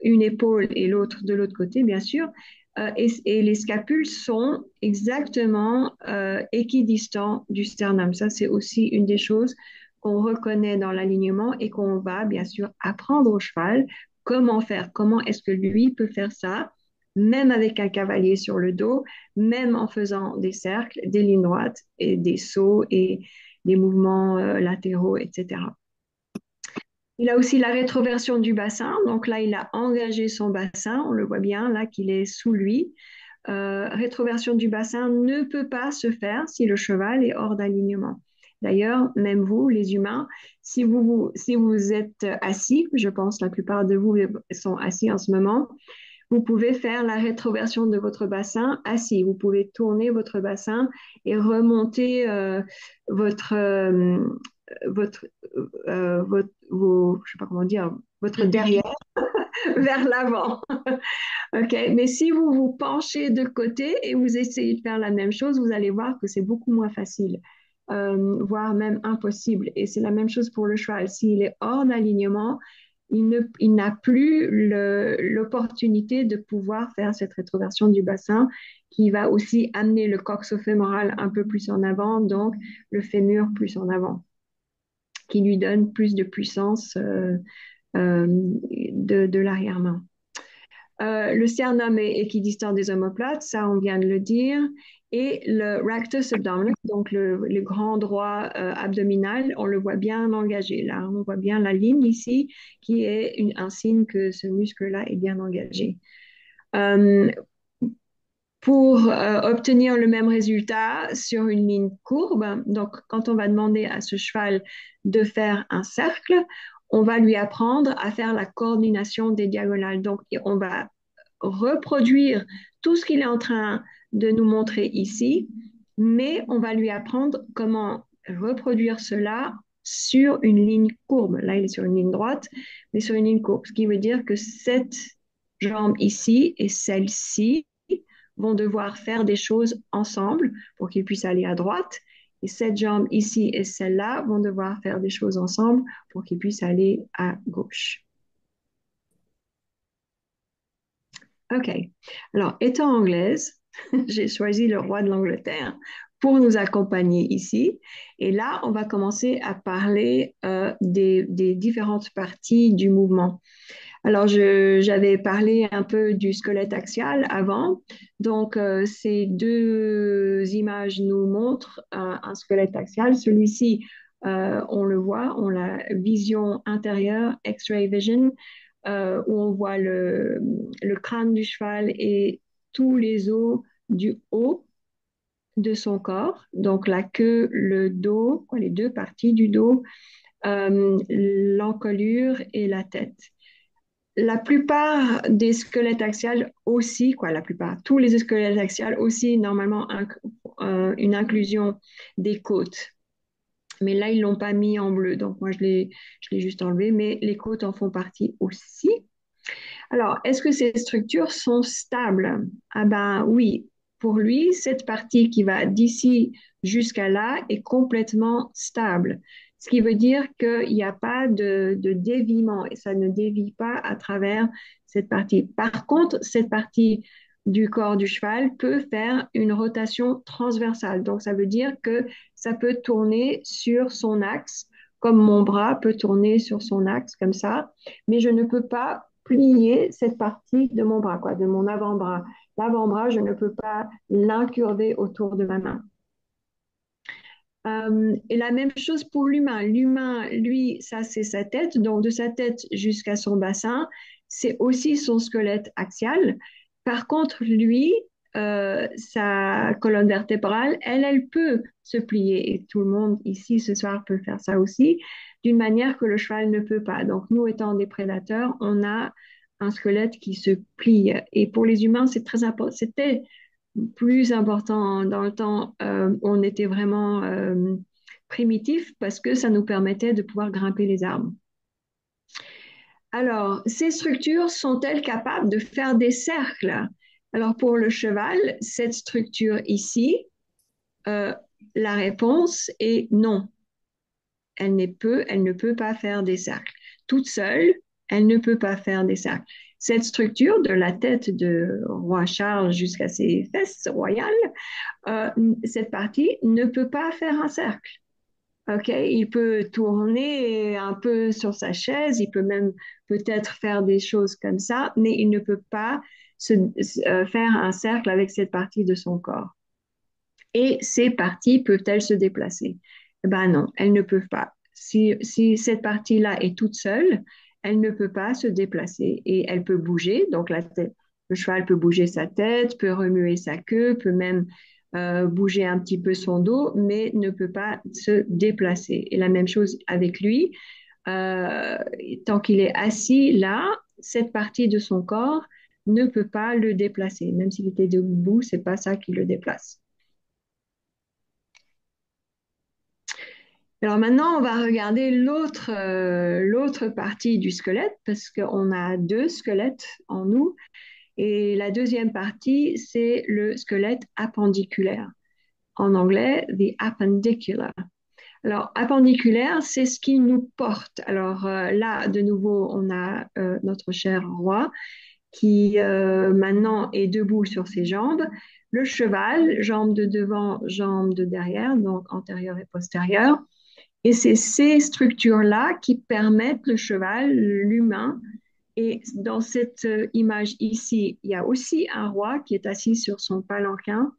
une épaule et l'autre de l'autre côté, bien sûr. Et les scapules sont exactement équidistants du sternum. Ça, c'est aussi une des choses qu'on reconnaît dans l'alignement et qu'on va bien sûr apprendre au cheval comment faire, comment est-ce que lui peut faire ça, même avec un cavalier sur le dos, même en faisant des cercles, des lignes droites et des sauts et des mouvements latéraux, etc. Il a aussi la rétroversion du bassin. Donc là, il a engagé son bassin. On le voit bien là qu'il est sous lui. Rétroversion du bassin ne peut pas se faire si le cheval est hors d'alignement. D'ailleurs, même vous, les humains, si vous êtes assis, je pense la plupart de vous sont assis en ce moment, vous pouvez faire la rétroversion de votre bassin assis. Vous pouvez tourner votre bassin et remonter votre, euh, votre, je sais pas comment dire, votre derrière vers l'avant. OK? Mais si vous vous penchez de côté et vous essayez de faire la même chose, vous allez voir que c'est beaucoup moins facile, voire même impossible. Et c'est la même chose pour le cheval. S'il est hors d'alignement, il n'a plus l'opportunité de pouvoir faire cette rétroversion du bassin qui va aussi amener le coxo-fémoral un peu plus en avant, donc le fémur plus en avant, qui lui donne plus de puissance de l'arrière-main. Le sternum est équidistant des omoplates, ça on vient de le dire. Et le rectus abdominis, donc le grand droit abdominal, on le voit bien engagé. Là, on voit bien la ligne ici qui est un signe que ce muscle-là est bien engagé. Euh, pour obtenir le même résultat sur une ligne courbe, donc quand on va demander à ce cheval de faire un cercle, on va lui apprendre à faire la coordination des diagonales. Donc, on va reproduire tout ce qu'il est en train de nous montrer ici, mais on va lui apprendre comment reproduire cela sur une ligne courbe. Là, il est sur une ligne droite, mais sur une ligne courbe, ce qui veut dire que cette jambe ici et celle-ci vont devoir faire des choses ensemble pour qu'ils puissent aller à droite Et cette jambe ici et celle-là vont devoir faire des choses ensemble pour qu'ils puissent aller à gauche. OK. Alors, étant anglaise, j'ai choisi le roi de l'Angleterre pour nous accompagner ici. Et là, on va commencer à parler des différentes parties du mouvement. Alors, j'avais parlé un peu du squelette axial avant. Donc, ces deux images nous montrent un squelette axial. Celui-ci, on le voit, on a vision intérieure, X-ray vision, où on voit le crâne du cheval et tous les os du haut de son corps. Donc, la queue, le dos, quoi, les deux parties du dos, l'encolure et la tête. La plupart des squelettes axiales aussi, quoi, la plupart, tous les squelettes axiales aussi, normalement, une inclusion des côtes. Mais là, ils l'ont pas mis en bleu, donc moi, je l'ai juste enlevé, mais les côtes en font partie aussi. Alors, est-ce que ces structures sont stables? Ah ben oui, pour lui, cette partie qui va d'ici jusqu'à là est complètement stable. Ce qui veut dire qu'il n'y a pas de déviement et ça ne dévie pas à travers cette partie. Par contre, cette partie du corps du cheval peut faire une rotation transversale. Donc, ça veut dire que ça peut tourner sur son axe, comme mon bras peut tourner sur son axe, comme ça, mais je ne peux pas plier cette partie de mon bras, quoi, de mon avant-bras. L'avant-bras, je ne peux pas l'incurver autour de ma main. Et la même chose pour l'humain. L'humain, lui, ça c'est sa tête, donc de sa tête jusqu'à son bassin, c'est aussi son squelette axial. Par contre, lui, sa colonne vertébrale, elle peut se plier. Et tout le monde ici ce soir peut faire ça aussi, d'une manière que le cheval ne peut pas. Donc, nous étant des prédateurs, on a un squelette qui se plie. Et pour les humains, c'est très important. C'était plus important dans le temps où on était vraiment primitif parce que ça nous permettait de pouvoir grimper les arbres. Alors, ces structures sont-elles capables de faire des cercles? Alors, pour le cheval, cette structure ici, euh, la réponse est non. Elle ne peut pas faire des cercles. Toute seule, elle ne peut pas faire des cercles. Cette structure, de la tête de roi Charles jusqu'à ses fesses royales, euh, cette partie ne peut pas faire un cercle. Ok, il peut tourner un peu sur sa chaise, il peut même peut-être faire des choses comme ça, mais il ne peut pas faire un cercle avec cette partie de son corps. Et ces parties peuvent-elles se déplacer? Eh ben non, elles ne peuvent pas. Si cette partie-là est toute seule, elle ne peut pas se déplacer et elle peut bouger. Donc la tête, le cheval peut bouger sa tête, peut remuer sa queue, peut même bouger un petit peu son dos, mais ne peut pas se déplacer. Et la même chose avec lui. Euh, Tant qu'il est assis là, cette partie de son corps ne peut pas le déplacer. Même s'il était debout, c'est pas ça qui le déplace. Alors maintenant, on va regarder l'autre partie du squelette parce qu'on a deux squelettes en nous. Et la deuxième partie, c'est le squelette appendiculaire. En anglais, the appendicular. Alors, appendiculaire, c'est ce qui nous porte. Alors là, de nouveau, on a notre cher roi qui maintenant est debout sur ses jambes. Le cheval, jambes de devant, jambes de derrière, donc antérieure et postérieure. Et c'est ces structures-là qui permettent le cheval, l'humain. Et dans cette image ici, il y a aussi un roi qui est assis sur son palanquin.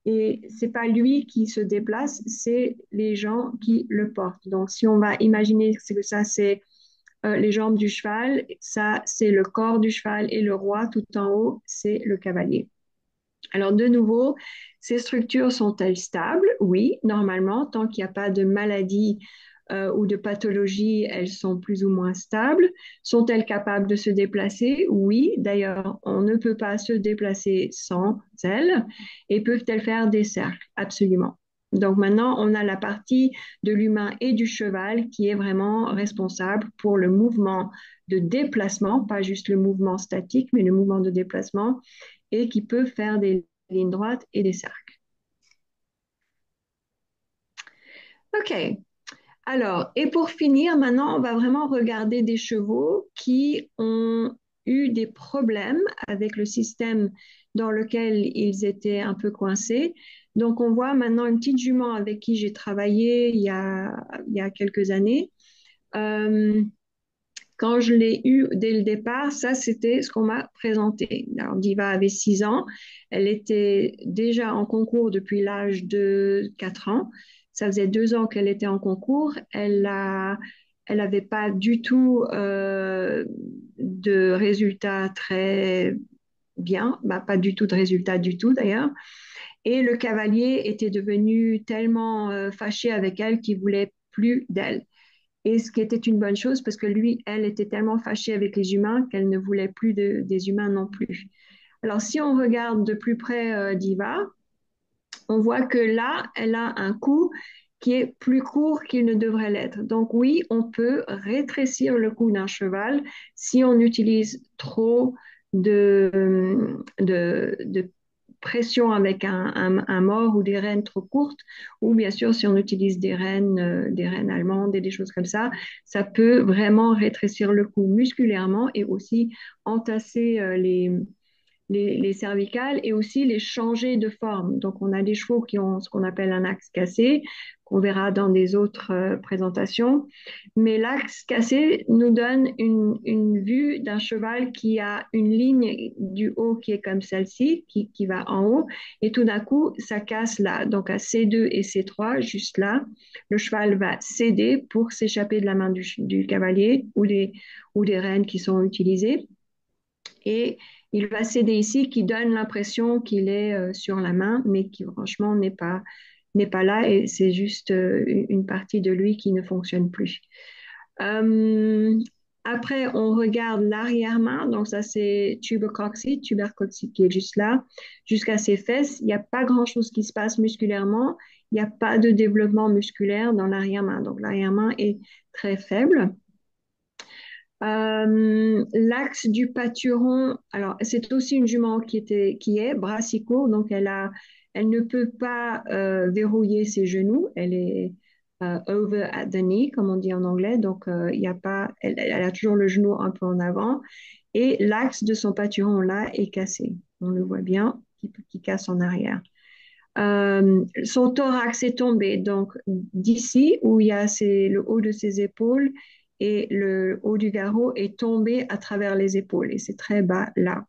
Et c'est pas lui qui se déplace, c'est les gens qui le portent. Donc, si on va imaginer que ça, c'est les jambes du cheval, ça, c'est le corps du cheval et le roi tout en haut, c'est le cavalier. Alors, de nouveau, ces structures sont-elles stables? Oui, normalement, tant qu'il n'y a pas de maladie ou de pathologie, elles sont plus ou moins stables. Sont-elles capables de se déplacer? Oui, d'ailleurs, on ne peut pas se déplacer sans elles. Et peuvent-elles faire des cercles? Absolument. Donc maintenant, on a la partie de l'humain et du cheval qui est vraiment responsable pour le mouvement de déplacement, pas juste le mouvement statique, mais le mouvement de déplacement et qui peut faire des lignes droites et des cercles. OK. Alors, et pour finir, maintenant, on va vraiment regarder des chevaux qui ont eu des problèmes avec le système dans lequel ils étaient un peu coincés. Donc, on voit maintenant une petite jument avec qui j'ai travaillé il y a quelques années. Euh, Quand je l'ai eue dès le départ, ça, c'était ce qu'on m'a présenté. Alors, Diva avait 6 ans. Elle était déjà en concours depuis l'âge de 4 ans. Ça faisait 2 ans qu'elle était en concours. Elle n'avait pas du tout de résultats très bien, bah, pas du tout de résultats du tout d'ailleurs. Et le cavalier était devenu tellement fâché avec elle qu'il voulait plus d'elle. Et ce qui était une bonne chose parce que lui, elle était tellement fâchée avec les humains qu'elle ne voulait plus des humains non plus. Alors, si on regarde de plus près Diva, on voit que là, elle a un cou qui est plus court qu'il ne devrait l'être. Donc oui, on peut rétrécir le cou d'un cheval si on utilise trop de pression avec un mors ou des rênes trop courtes, ou bien sûr si on utilise des rênes allemandes et des choses comme ça peut vraiment rétrécir le cou musculairement et aussi entasser les cervicales et aussi les changer de forme. Donc, on a des chevaux qui ont ce qu'on appelle un axe cassé, qu'on verra dans des autres présentations. Mais l'axe cassé nous donne une vue d'un cheval qui a une ligne du haut qui est comme celle-ci, qui va en haut, et tout d'un coup, ça casse là. Donc, à C2 et C3, juste là, le cheval va céder pour s'échapper de la main du cavalier ou des rênes qui sont utilisées. Et il va céder ici, qui donne l'impression qu'il est sur la main, mais qui franchement n'est pas là et c'est juste une partie de lui qui ne fonctionne plus. Euh, Après, on regarde l'arrière-main. Donc, ça, c'est tubercocci qui est juste là, jusqu'à ses fesses. Il n'y a pas grand-chose qui se passe musculairement. Il n'y a pas de développement musculaire dans l'arrière-main. Donc, l'arrière-main est très faible. L'axe du pâturon, alors c'est aussi une jument qui est brassicot, donc elle ne peut pas verrouiller ses genoux. Elle est over at the knee, comme on dit en anglais, donc il y a pas, elle a toujours le genou un peu en avant. Et l'axe de son pâturon là est cassé. On le voit bien, qui casse en arrière. Son thorax est tombé, donc d'ici où il y a le haut de ses épaules et le haut du garrot est tombé à travers les épaules et c'est très bas là.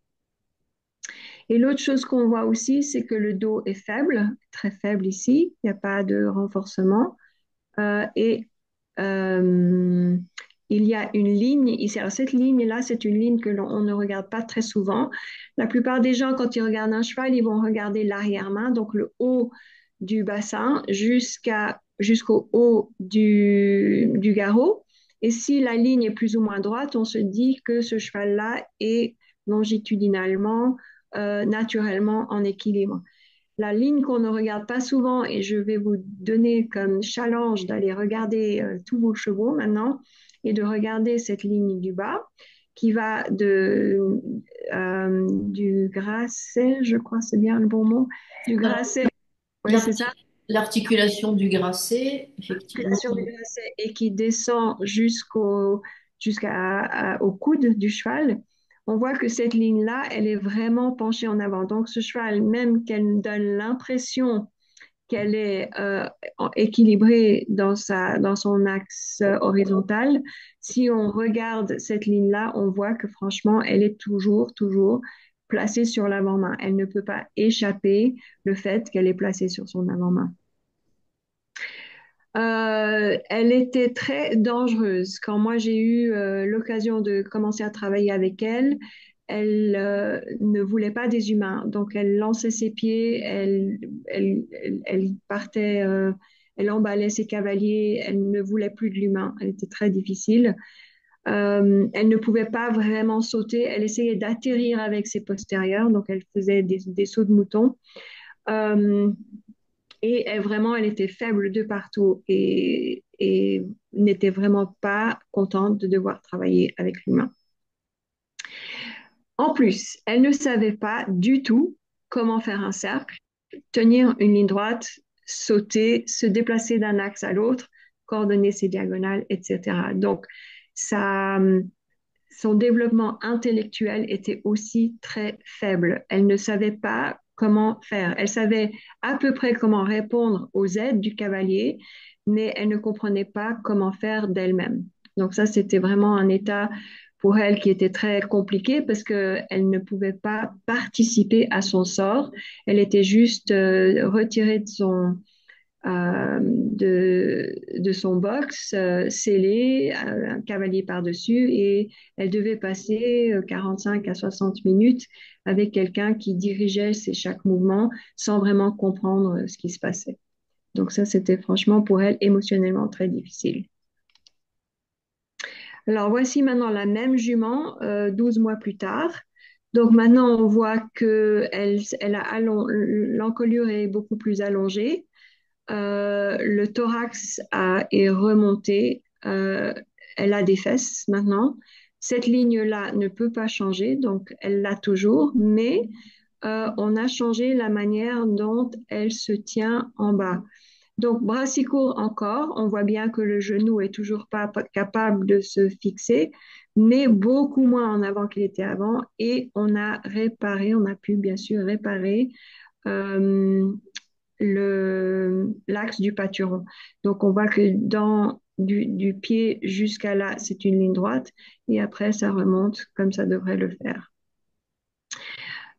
Et l'autre chose qu'on voit aussi, c'est que le dos est faible, très faible ici, il n'y a pas de renforcement. Et euh, il y a une ligne ici. Alors, cette ligne-là, c'est une ligne que l'on ne regarde pas très souvent. La plupart des gens, quand ils regardent un cheval, ils vont regarder l'arrière-main, donc le haut du bassin jusqu'au haut du garrot. Et si la ligne est plus ou moins droite, on se dit que ce cheval-là est longitudinalement, naturellement en équilibre. La ligne qu'on ne regarde pas souvent, et je vais vous donner comme challenge d'aller regarder tous vos chevaux maintenant et de regarder cette ligne du bas qui va du grasset, je crois c'est bien le bon mot, du grasset, oui c'est ça, L'arti- L'articulation du grasset, effectivement. l'articulation du grasset et qui descend au coude du cheval. On voit que cette ligne-là, elle est vraiment penchée en avant. Donc, ce cheval, même qu'elle donne l'impression qu'elle est équilibrée dans son axe horizontal. Si on regarde cette ligne-là, on voit que franchement, elle est toujours placée sur l'avant-main. Elle ne peut pas échapper le fait qu'elle est placée sur son avant-main. Elle était très dangereuse. Quand moi j'ai eu l'occasion de commencer à travailler avec elle, elle ne voulait pas des humains. Donc elle lançait ses pieds, elle partait, elle emballait ses cavaliers, elle ne voulait plus de l'humain. Elle était très difficile. Elle ne pouvait pas vraiment sauter. Elle essayait d'atterrir avec ses postérieurs, donc elle faisait des sauts de mouton. Euh, vraiment, elle était faible de partout et n'était vraiment pas contente de devoir travailler avec l'humain. En plus, elle ne savait pas du tout comment faire un cercle, tenir une ligne droite, sauter, se déplacer d'un axe à l'autre, coordonner ses diagonales, etc. Donc, ça, son développement intellectuel était aussi très faible. Elle ne savait pas comment faire. Elle savait à peu près comment répondre aux aides du cavalier, mais elle ne comprenait pas comment faire d'elle-même. Donc ça, c'était vraiment un état pour elle qui était très compliqué parce qu'elle ne pouvait pas participer à son sort. Elle était juste retirée de son box scellé, un cavalier par-dessus, et elle devait passer 45 à 60 minutes avec quelqu'un qui dirigeait chaque mouvement sans vraiment comprendre ce qui se passait. Donc ça, c'était franchement pour elle émotionnellement très difficile. Alors voici maintenant la même jument 12 mois plus tard. Donc maintenant, on voit que l'encolure est beaucoup plus allongée. Le thorax est remonté. Elle a des fesses maintenant. Cette ligne-là ne peut pas changer, donc elle l'a toujours, mais on a changé la manière dont elle se tient en bas. Donc, bras si court encore, on voit bien que le genou est toujours pas capable de se fixer, mais beaucoup moins en avant qu'il était avant. Et on a pu bien sûr réparer euh, l'axe du pâturon. Donc, on voit que du pied jusqu'à là, c'est une ligne droite, et après, ça remonte comme ça devrait le faire.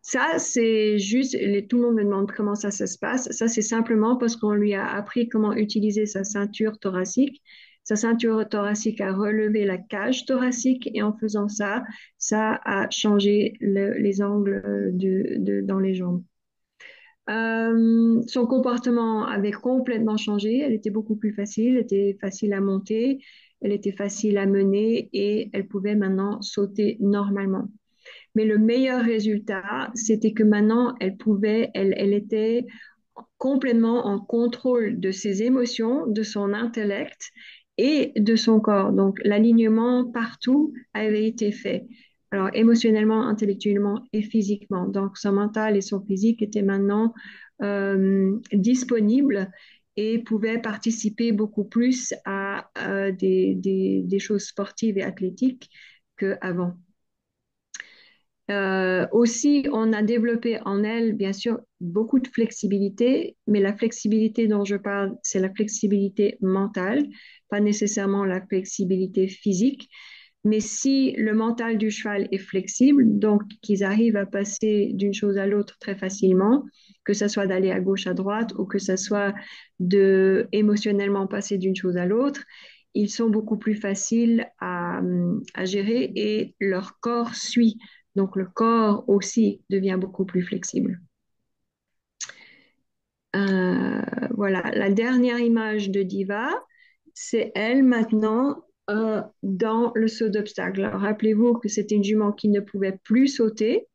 Ça, c'est juste, tout le monde me demande comment ça se passe. Ça, c'est simplement parce qu'on lui a appris comment utiliser sa ceinture thoracique. Sa ceinture thoracique a relevé la cage thoracique et en faisant ça, ça a changé les angles dans les jambes. Son comportement avait complètement changé. Elle était beaucoup plus facile, elle était facile à monter, elle était facile à mener et elle pouvait maintenant sauter normalement. Mais le meilleur résultat, c'était que maintenant, elle était complètement en contrôle de ses émotions, de son intellect et de son corps. Donc, l'alignement partout avait été fait. Alors, émotionnellement, intellectuellement et physiquement. Donc, son mental et son physique étaient maintenant disponibles et pouvaient participer beaucoup plus à des choses sportives et athlétiques qu'avant. Aussi, on a développé en elle, bien sûr, beaucoup de flexibilité, mais la flexibilité dont je parle, c'est la flexibilité mentale, pas nécessairement la flexibilité physique. Mais si le mental du cheval est flexible, donc qu'ils arrivent à passer d'une chose à l'autre très facilement, que ce soit d'aller à gauche, à droite, ou que ce soit de émotionnellement passer d'une chose à l'autre, ils sont beaucoup plus faciles à gérer et leur corps suit. Donc le corps aussi devient beaucoup plus flexible. Euh, voilà, la dernière image de Diva, c'est elle maintenant dans le saut d'obstacle. Rappelez-vous que c'était une jument qui ne pouvait plus sauter,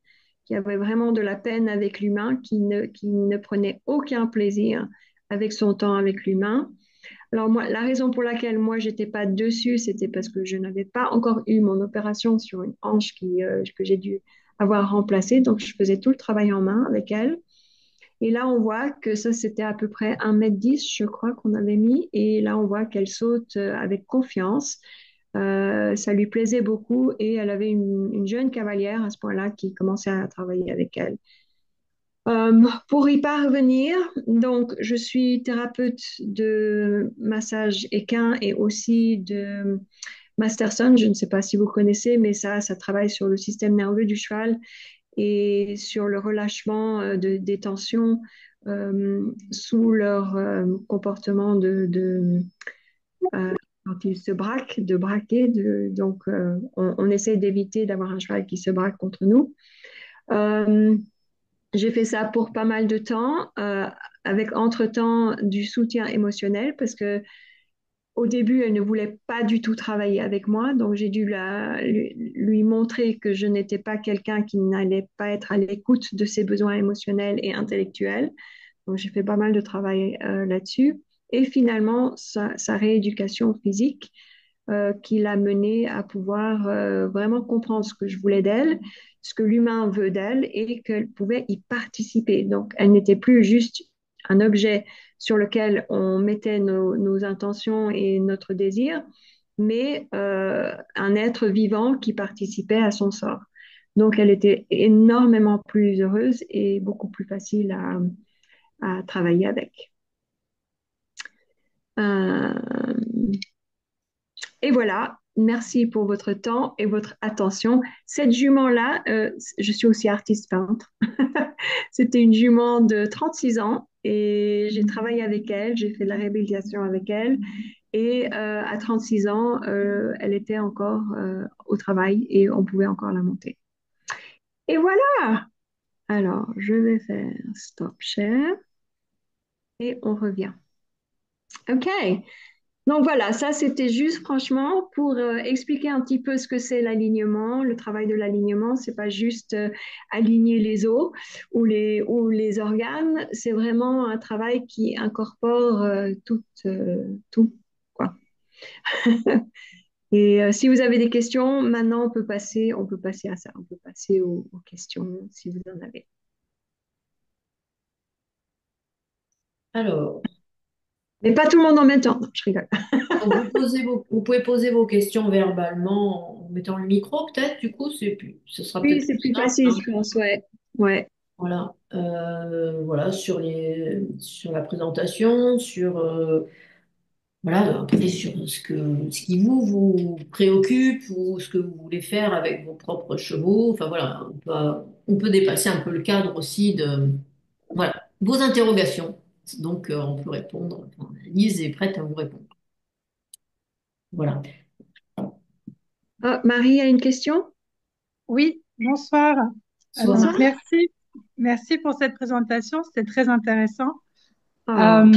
qui avait vraiment de la peine avec l'humain, qui ne prenait aucun plaisir avec son temps avec l'humain. Alors moi, la raison pour laquelle moi j'étais pas dessus, c'était parce que je n'avais pas encore eu mon opération sur une hanche que j'ai dû avoir remplacée, donc je faisais tout le travail en main avec elle. Et là, on voit que ça, c'était à peu près 1,10 m, je crois, qu'on avait mis. Et là, on voit qu'elle saute avec confiance. Ça lui plaisait beaucoup et elle avait une jeune cavalière à ce point-là qui commençait à travailler avec elle. Pour y parvenir, donc je suis thérapeute de massage équin et aussi de Masterson. Je ne sais pas si vous connaissez, mais ça travaille sur le système nerveux du cheval et sur le relâchement des tensions sous leur comportement quand ils se braquent, de braquer. Donc, on essaie d'éviter d'avoir un cheval qui se braque contre nous. Euh, j'ai fait ça pour pas mal de temps, avec entre-temps du soutien émotionnel, parce que au début, elle ne voulait pas du tout travailler avec moi, donc j'ai dû lui montrer que je n'étais pas quelqu'un qui n'allait pas être à l'écoute de ses besoins émotionnels et intellectuels. Donc j'ai fait pas mal de travail là-dessus. Et finalement, sa rééducation physique qui l'a menée à pouvoir vraiment comprendre ce que je voulais d'elle, ce que l'humain veut d'elle et qu'elle pouvait y participer. Donc elle n'était plus juste un objet sur lequel on mettait nos intentions et notre désir, mais un être vivant qui participait à son sort. Donc, elle était énormément plus heureuse et beaucoup plus facile à travailler avec. Euh, et voilà, merci pour votre temps et votre attention. Cette jument-là, je suis aussi artiste peintre. C'était une jument de 36 ans et j'ai travaillé avec elle, j'ai fait de la réhabilitation avec elle. Et à 36 ans, elle était encore au travail et on pouvait encore la monter. Et voilà! Alors, je vais faire stop share et on revient. OK. Donc voilà, ça c'était juste franchement pour expliquer un petit peu ce que c'est l'alignement. Le travail de l'alignement, c'est pas juste aligner les os ou les organes, c'est vraiment un travail qui incorpore tout, quoi. Et si vous avez des questions, maintenant on peut passer à ça, on peut passer aux questions si vous en avez. Alors, Mais pas tout le monde en même temps, non, je rigole. donc vous pouvez poser vos questions verbalement en mettant le micro, peut-être, du coup, ce sera Oui, peut-être c'est plus plus simple, facile, hein. je pense, ouais. Ouais. Voilà, voilà sur la présentation, voilà, après sur ce qui vous préoccupe ou ce que vous voulez faire avec vos propres chevaux. Enfin voilà, on peut dépasser un peu le cadre aussi de voilà vos interrogations. Donc on peut répondre. Enfin, Lise est prête à vous répondre. Voilà. Ah, Marie a une question? Oui, bonsoir. Donc, Bonsoir. Soit. merci pour cette présentation, c'était très intéressant. Ah, Euh,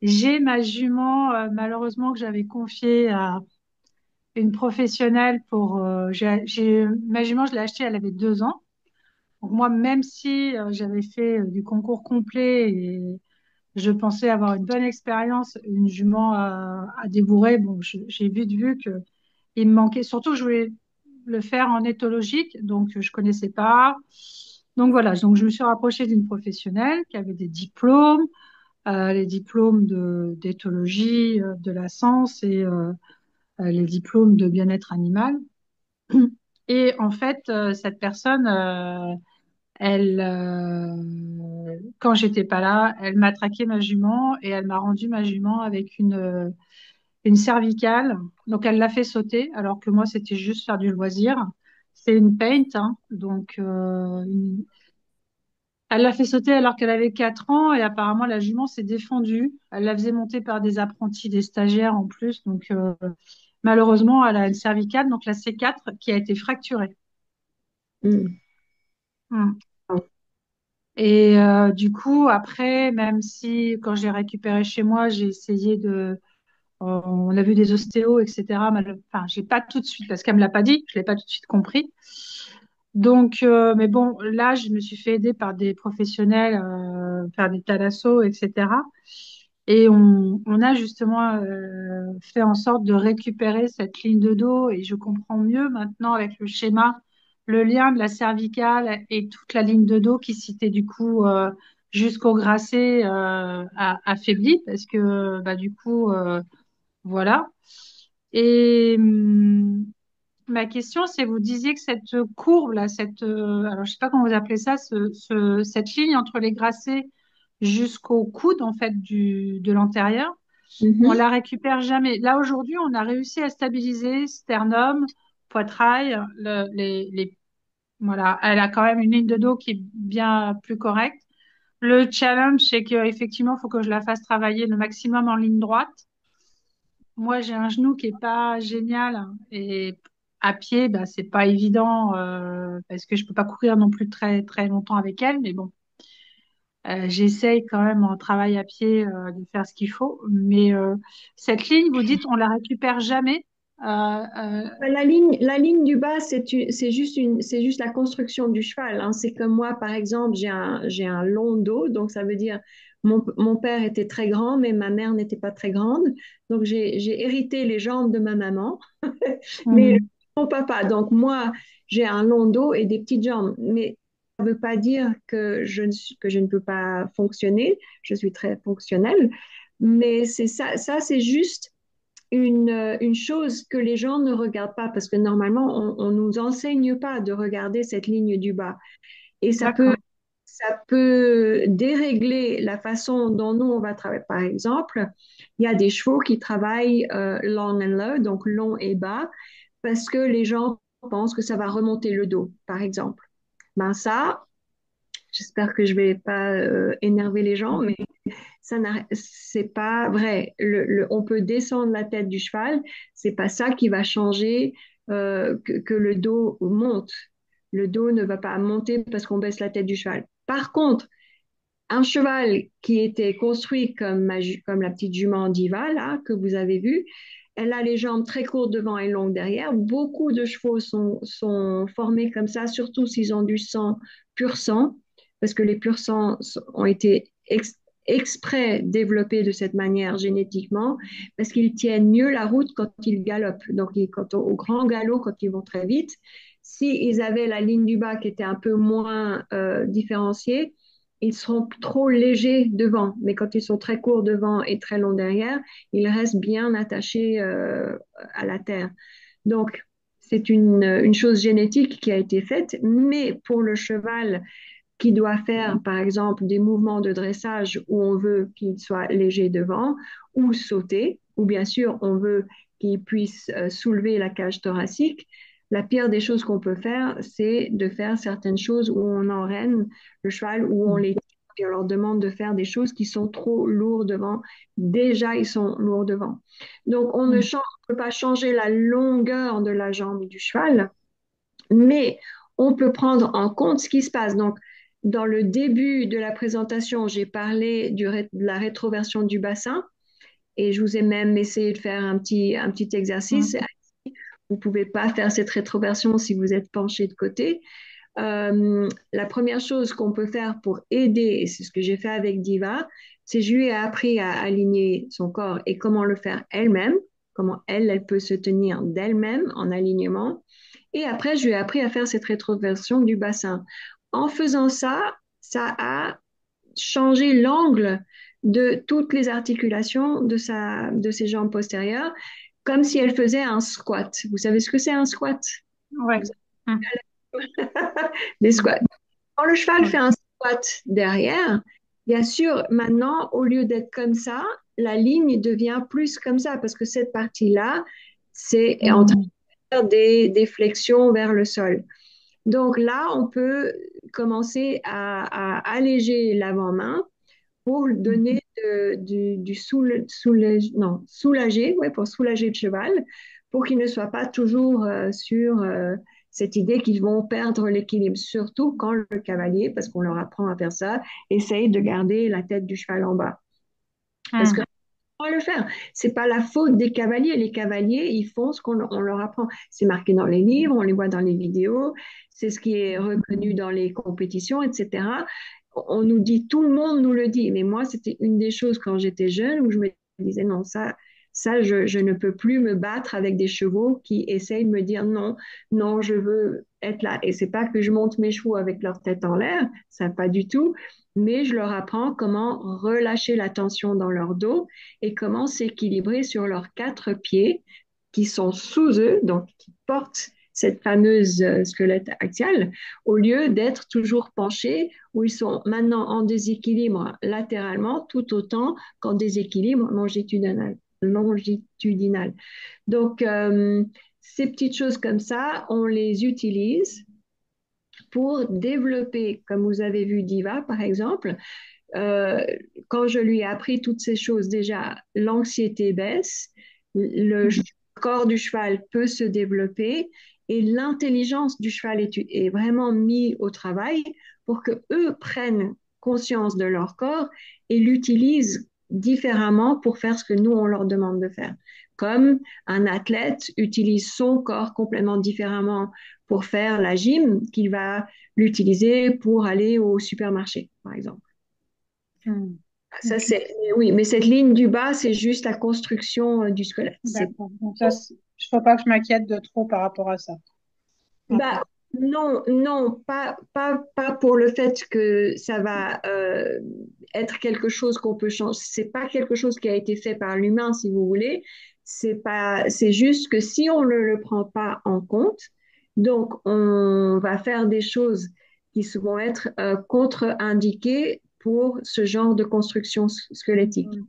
j'ai ma jument, malheureusement, que j'avais confiée à une professionnelle ma jument, je l'ai achetée, elle avait 2 ans. Donc, moi, même si j'avais fait du concours complet et je pensais avoir une bonne expérience, une jument à débourrer, bon, j'ai vite vu que il me manquait, surtout je voulais le faire en éthologique, donc je connaissais pas. Donc voilà, donc je me suis rapprochée d'une professionnelle qui avait des diplômes, les diplômes d'éthologie, de la science et les diplômes de bien-être animal. Et en fait, cette personne, quand j'étais pas là, elle m'a traqué ma jument et elle m'a rendu ma jument avec une cervicale. Donc, elle l'a fait sauter, alors que moi, c'était juste faire du loisir. C'est une paint, hein. Donc, elle l'a fait sauter alors qu'elle avait 4 ans et apparemment, la jument s'est défendue. Elle la faisait monter par des apprentis, des stagiaires en plus. Donc, malheureusement, elle a une cervicale, donc la C4, qui a été fracturée. hmm. Hmm. Et du coup, après, même si quand j'ai récupéré chez moi, j'ai essayé on a vu des ostéos, etc. Enfin, j'ai pas tout de suite, parce qu'elle me l'a pas dit, je l'ai pas tout de suite compris. Donc, mais bon, là, je me suis fait aider par des professionnels, par des thalassos, etc. Et on a justement fait en sorte de récupérer cette ligne de dos et je comprends mieux maintenant avec le schéma le lien de la cervicale et toute la ligne de dos qui s'était du coup jusqu'au gracet affaibli parce que bah, du coup voilà. Et ma question, c'est, vous disiez que cette courbe là, alors je sais pas comment vous appelez ça, cette ligne entre les gracets jusqu'au coude en fait de l'antérieur, on Mhm. la récupère jamais. Là aujourd'hui, on a réussi à stabiliser sternum, poitrail, voilà, elle a quand même une ligne de dos qui est bien plus correcte. Le challenge, c'est qu'effectivement, il faut que je la fasse travailler le maximum en ligne droite. Moi, j'ai un genou qui est pas génial hein, et à pied, bah, c'est pas évident parce que je peux pas courir non plus très très longtemps avec elle. Mais bon, j'essaye quand même en travail à pied de faire ce qu'il faut. Mais cette ligne, vous dites, on la récupère jamais. Euh, euh, La ligne du bas, c'est juste la construction du cheval, hein. C'est comme moi, par exemple, j'ai un long dos, donc ça veut dire mon père était très grand, mais ma mère n'était pas très grande. Donc j'ai hérité les jambes de ma maman, mais hum, mon papa. Donc moi, j'ai un long dos et des petites jambes. Mais ne veut pas dire que je ne peux pas fonctionner. Je suis très fonctionnelle. Mais c'est ça, ça c'est juste une chose que les gens ne regardent pas parce que normalement, on nous enseigne pas de regarder cette ligne du bas. Et D'accord. ça peut dérégler la façon dont nous, on va travailler. Par exemple, il y a des chevaux qui travaillent long and low, donc long et bas, parce que les gens pensent que ça va remonter le dos, par exemple. Ben ça, j'espère que je vais pas énerver les gens, mais c'est pas vrai. On peut descendre la tête du cheval, c'est pas ça qui va changer que le dos monte. Le dos ne va pas monter parce qu'on baisse la tête du cheval. Par contre, un cheval qui était construit comme la petite jument Diva, là, que vous avez vue, elle a les jambes très courtes devant et longues derrière. Beaucoup de chevaux sont formés comme ça, surtout s'ils ont du sang pur sang, parce que les pur sang ont été exprès développés de cette manière génétiquement, parce qu'ils tiennent mieux la route quand ils galopent. Donc, au grand galop, quand ils vont très vite, s'ils avaient la ligne du bas qui était un peu moins différenciée, ils seront trop légers devant, mais quand ils sont très courts devant et très longs derrière, ils restent bien attachés à la terre. Donc, c'est une chose génétique qui a été faite, mais pour le cheval qui doit faire, par exemple, des mouvements de dressage où on veut qu'il soit léger devant, ou sauter, ou bien sûr, on veut qu'il puisse soulever la cage thoracique, la pire des choses qu'on peut faire, c'est de faire certaines choses où on enraîne le cheval, où on les tire et on leur demande de faire des choses qui sont trop lourdes devant. Déjà, ils sont lourds devant. Donc, on ne peut pas changer la longueur de la jambe du cheval, mais on peut prendre en compte ce qui se passe. Donc, dans le début de la présentation, j'ai parlé de la rétroversion du bassin et je vous ai même essayé de faire un petit exercice. Vous ne pouvez pas faire cette rétroversion si vous êtes penché de côté. La première chose qu'on peut faire pour aider, et c'est ce que j'ai fait avec Diva, c'est je lui ai appris à aligner son corps et comment le faire elle-même, comment elle peut se tenir d'elle-même en alignement. Et après, je lui ai appris à faire cette rétroversion du bassin. En faisant ça, ça a changé l'angle de toutes les articulations de ses jambes postérieures, comme si elle faisait un squat. Vous savez ce que c'est un squat? Ouais. Mm. Des Mm. squats. Quand le cheval Ouais. fait un squat derrière, bien sûr, maintenant, au lieu d'être comme ça, la ligne devient plus comme ça, parce que cette partie-là, c'est en train Mm. de faire des flexions vers le sol. Donc là, on peut commencer à alléger l'avant-main pour donner du non, soulager, ouais, pour soulager le cheval, pour qu'il ne soit pas toujours sur cette idée qu'ils vont perdre l'équilibre, surtout quand le cavalier, parce qu'on leur apprend à faire ça, essaye de garder la tête du cheval en bas. Parce que Mm. on va le faire. C'est pas la faute des cavaliers. Les cavaliers, ils font ce qu'on leur apprend. C'est marqué dans les livres, on les voit dans les vidéos, c'est ce qui est reconnu dans les compétitions, etc. On nous dit, tout le monde nous le dit. Mais moi, c'était une des choses quand j'étais jeune où je me disais, non, je ne peux plus me battre avec des chevaux qui essayent de me dire non, non, je veux être là. Et c'est pas que je monte mes chevaux avec leur tête en l'air, ça pas du tout, mais je leur apprends comment relâcher la tension dans leur dos et comment s'équilibrer sur leurs quatre pieds qui sont sous eux, donc qui portent cette fameuse squelette axial, au lieu d'être toujours penchés, où ils sont maintenant en déséquilibre latéralement, tout autant qu'en déséquilibre longitudinal. Longitudinal. Donc, ces petites choses comme ça, on les utilise pour développer, comme vous avez vu Diva par exemple, euh, quand je lui ai appris toutes ces choses, déjà, l'anxiété baisse, le corps du cheval peut se développer et l'intelligence du cheval est vraiment mise au travail pour que eux prennent conscience de leur corps et l'utilisent différemment pour faire ce que nous, on leur demande de faire. Comme un athlète utilise son corps complètement différemment pour faire la gym qu'il va l'utiliser pour aller au supermarché, par exemple. Mm. Ça, Ok. oui, mais cette ligne du bas, c'est juste la construction du squelette. C'est D'accord. Donc ça, je ne faut pas que je m'inquiète de trop par rapport à ça. bah, D'accord. Non, non, pas pour le fait que ça va être quelque chose qu'on peut changer. C'est pas quelque chose qui a été fait par l'humain, si vous voulez. C'est pas, c'est juste que si on ne le prend pas en compte, donc on va faire des choses qui vont être contre-indiquées pour ce genre de construction squelettique. Mhm.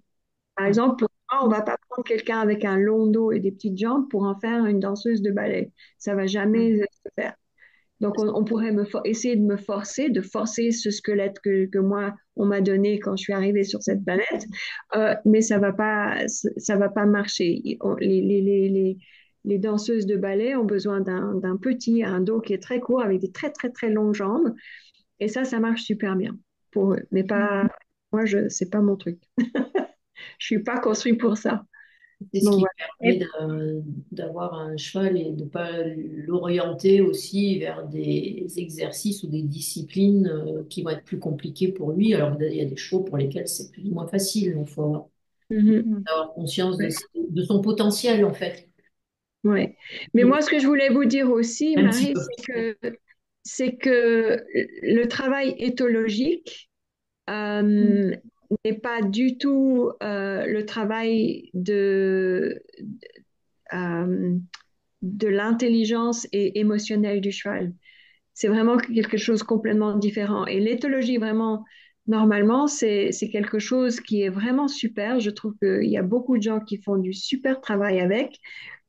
Par exemple, pour moi, on va pas prendre quelqu'un avec un long dos et des petites jambes pour en faire une danseuse de ballet. Ça va Mhm. jamais se faire. Donc, on pourrait essayer de me forcer, de forcer ce squelette que moi, on m'a donné quand je suis arrivée sur cette planète, mais ça va pas marcher. Les danseuses de ballet ont besoin d'un petit, un dos qui est très court avec des très, très, très longues jambes, et ça marche super bien pour eux. Mais pas, moi, c'est pas mon truc. Je suis pas construite pour ça. C'est ce Donc, qui voilà. permet d'avoir un cheval et de ne pas l'orienter aussi vers des exercices ou des disciplines qui vont être plus compliquées pour lui. Alors, il y a des chevaux pour lesquels c'est plus ou moins facile. Donc, il faut Mhm. Mhm. avoir conscience Ouais. de son potentiel, en fait. Ouais. Mais Mm. moi, ce que je voulais vous dire aussi, Même s'ils Marie, peuvent. c'est que le travail éthologique euh, n'est pas du tout le travail euh, de l'intelligence et émotionnelle du cheval. C'est vraiment quelque chose de complètement différent. Et l'éthologie, vraiment, normalement, c'est quelque chose qui est vraiment super. Je trouve qu'il y a beaucoup de gens qui font du super travail avec,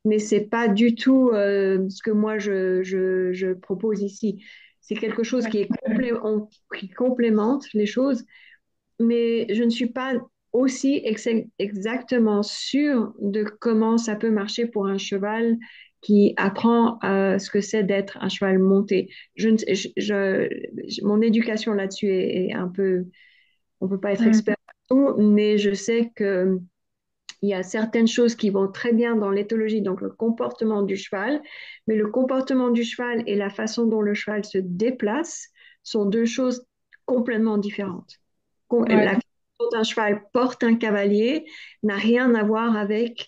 mais c'est pas du tout ce que moi je propose ici. C'est quelque chose Ouais. qui complémente les choses, mais je ne suis pas aussi exactement sûre de comment ça peut marcher pour un cheval qui apprend ce que c'est d'être un cheval monté. Mon éducation là-dessus est un peu, on peut pas être Mhm. expert partout, mais je sais que il y a certaines choses qui vont très bien dans l'éthologie, donc le comportement du cheval, mais le comportement du cheval et la façon dont le cheval se déplace sont deux choses complètement différentes. Ouais. La façon dont un cheval porte un cavalier n'a rien à voir avec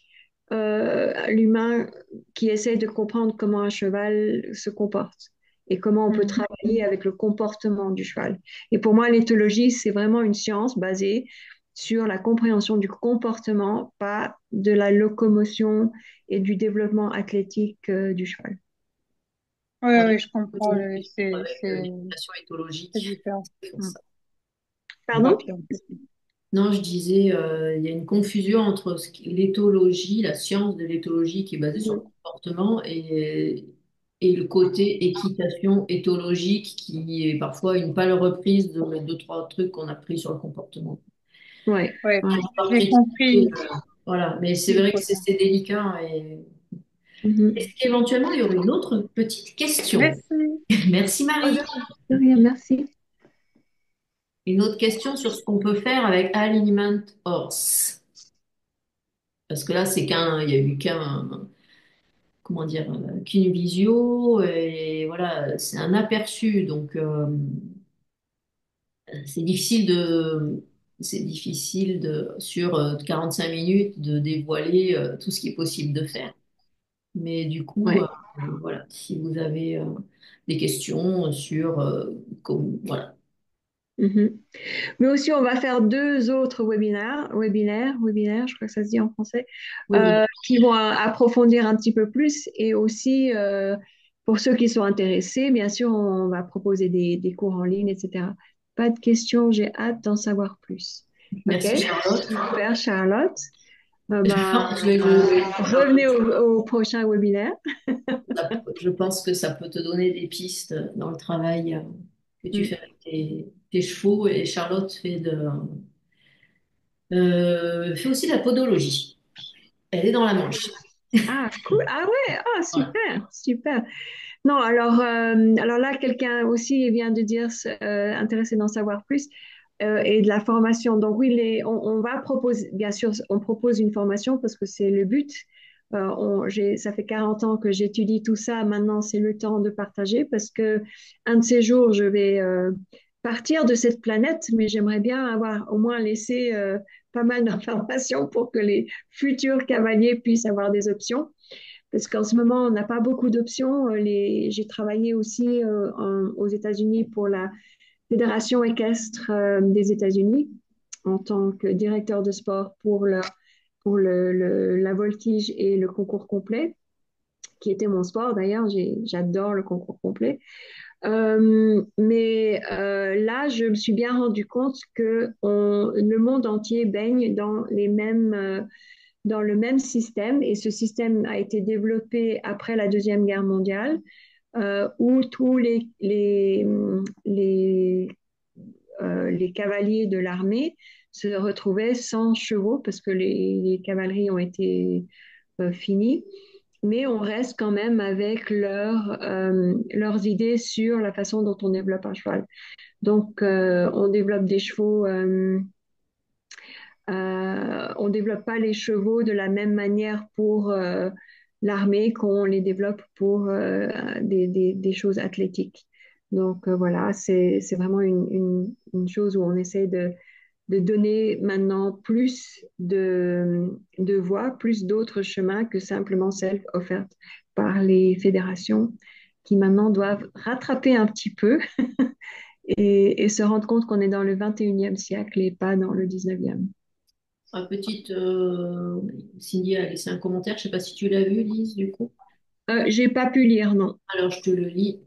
l'humain qui essaie de comprendre comment un cheval se comporte et comment on peut Mhm. travailler avec le comportement du cheval. Et pour moi, l'éthologie, c'est vraiment une science basée sur la compréhension du comportement, pas de la locomotion et du développement athlétique du cheval. Ouais, On a ouais, je comprends. besoin de suivre C'est avec l'éducation c'est éthologique. différent. Ils font Mhm. ça. Ouais, Pardon? puis en plus. Non, je disais, il y a une confusion entre l'éthologie, la science de l'éthologie qui est basée sur le Mhm. comportement et le côté équitation éthologique qui est parfois une pâle reprise de deux, trois trucs qu'on a pris sur le comportement. Ouais, Ouais, ouais. Par j'ai critiquer, compris. voilà, mais c'est Il vrai que faut ça. c'est délicat. Et est-ce Mhm. qu'éventuellement il y aurait une autre petite question? Merci. Merci Oh, Marie. de rien, merci. Une autre question sur ce qu'on peut faire avec Alignment Horse. Parce que là, il y a eu qu'un, comment dire, qu'une visio et voilà, c'est un aperçu. Donc, c'est difficile de, sur 45 minutes, de dévoiler tout ce qui est possible de faire. Mais du coup, Ouais. voilà, si vous avez des questions sur, voilà. Mhm. Mais aussi, on va faire deux autres webinaires, je crois que ça se dit en français, Oui, oui. qui vont approfondir un petit peu plus. Et aussi, pour ceux qui sont intéressés, bien sûr, on va proposer des cours en ligne, etc. Pas de questions, j'ai hâte d'en savoir plus. OK? Merci Charlotte. Super, Charlotte. Je Ben, pense, je- revenez au prochain webinaire. Je pense que ça peut te donner des pistes dans le travail que tu fais Mm. avec tes chevaux et Charlotte fait aussi de la podologie. Elle est dans la Manche. Ah, cool. Ah ouais, ah, Voilà. super, super. Non, alors là, quelqu'un aussi vient de dire intéressé d'en savoir plus et de la formation. Donc oui, on va proposer, bien sûr, on propose une formation parce que c'est le but. Ça fait 40 ans que j'étudie tout ça. Maintenant, c'est le temps de partager parce que un de ces jours, je vais partir de cette planète, mais j'aimerais bien avoir au moins laissé pas mal d'informations pour que les futurs cavaliers puissent avoir des options parce qu'en ce moment, on n'a pas beaucoup d'options. J'ai travaillé aussi aux États-Unis pour la Fédération équestre des États-Unis en tant que directeur de sport pour la voltige et le concours complet, qui était mon sport d'ailleurs. J'adore le concours complet. Mais là, je me suis bien rendu compte que le monde entier baigne dans le même système, et ce système a été développé après la Deuxième Guerre mondiale, où tous les cavaliers de l'armée se retrouvaient sans chevaux parce que les cavaleries ont été finies, mais on reste quand même avec leurs idées sur la façon dont on développe un cheval. Donc, on développe des chevaux, on développe pas les chevaux de la même manière pour l'armée qu'on les développe pour des choses athlétiques. Donc, voilà, c'est vraiment une chose où on essaie de donner maintenant plus de voies, plus d'autres chemins que simplement celles offertes par les fédérations qui maintenant doivent rattraper un petit peu et se rendre compte qu'on est dans le 21e siècle et pas dans le 19e. Ma petite Cindy a laissé un commentaire, je sais pas si tu l'as vu, Lise, du coup. J'ai pas pu lire, non. Alors, je te le lis.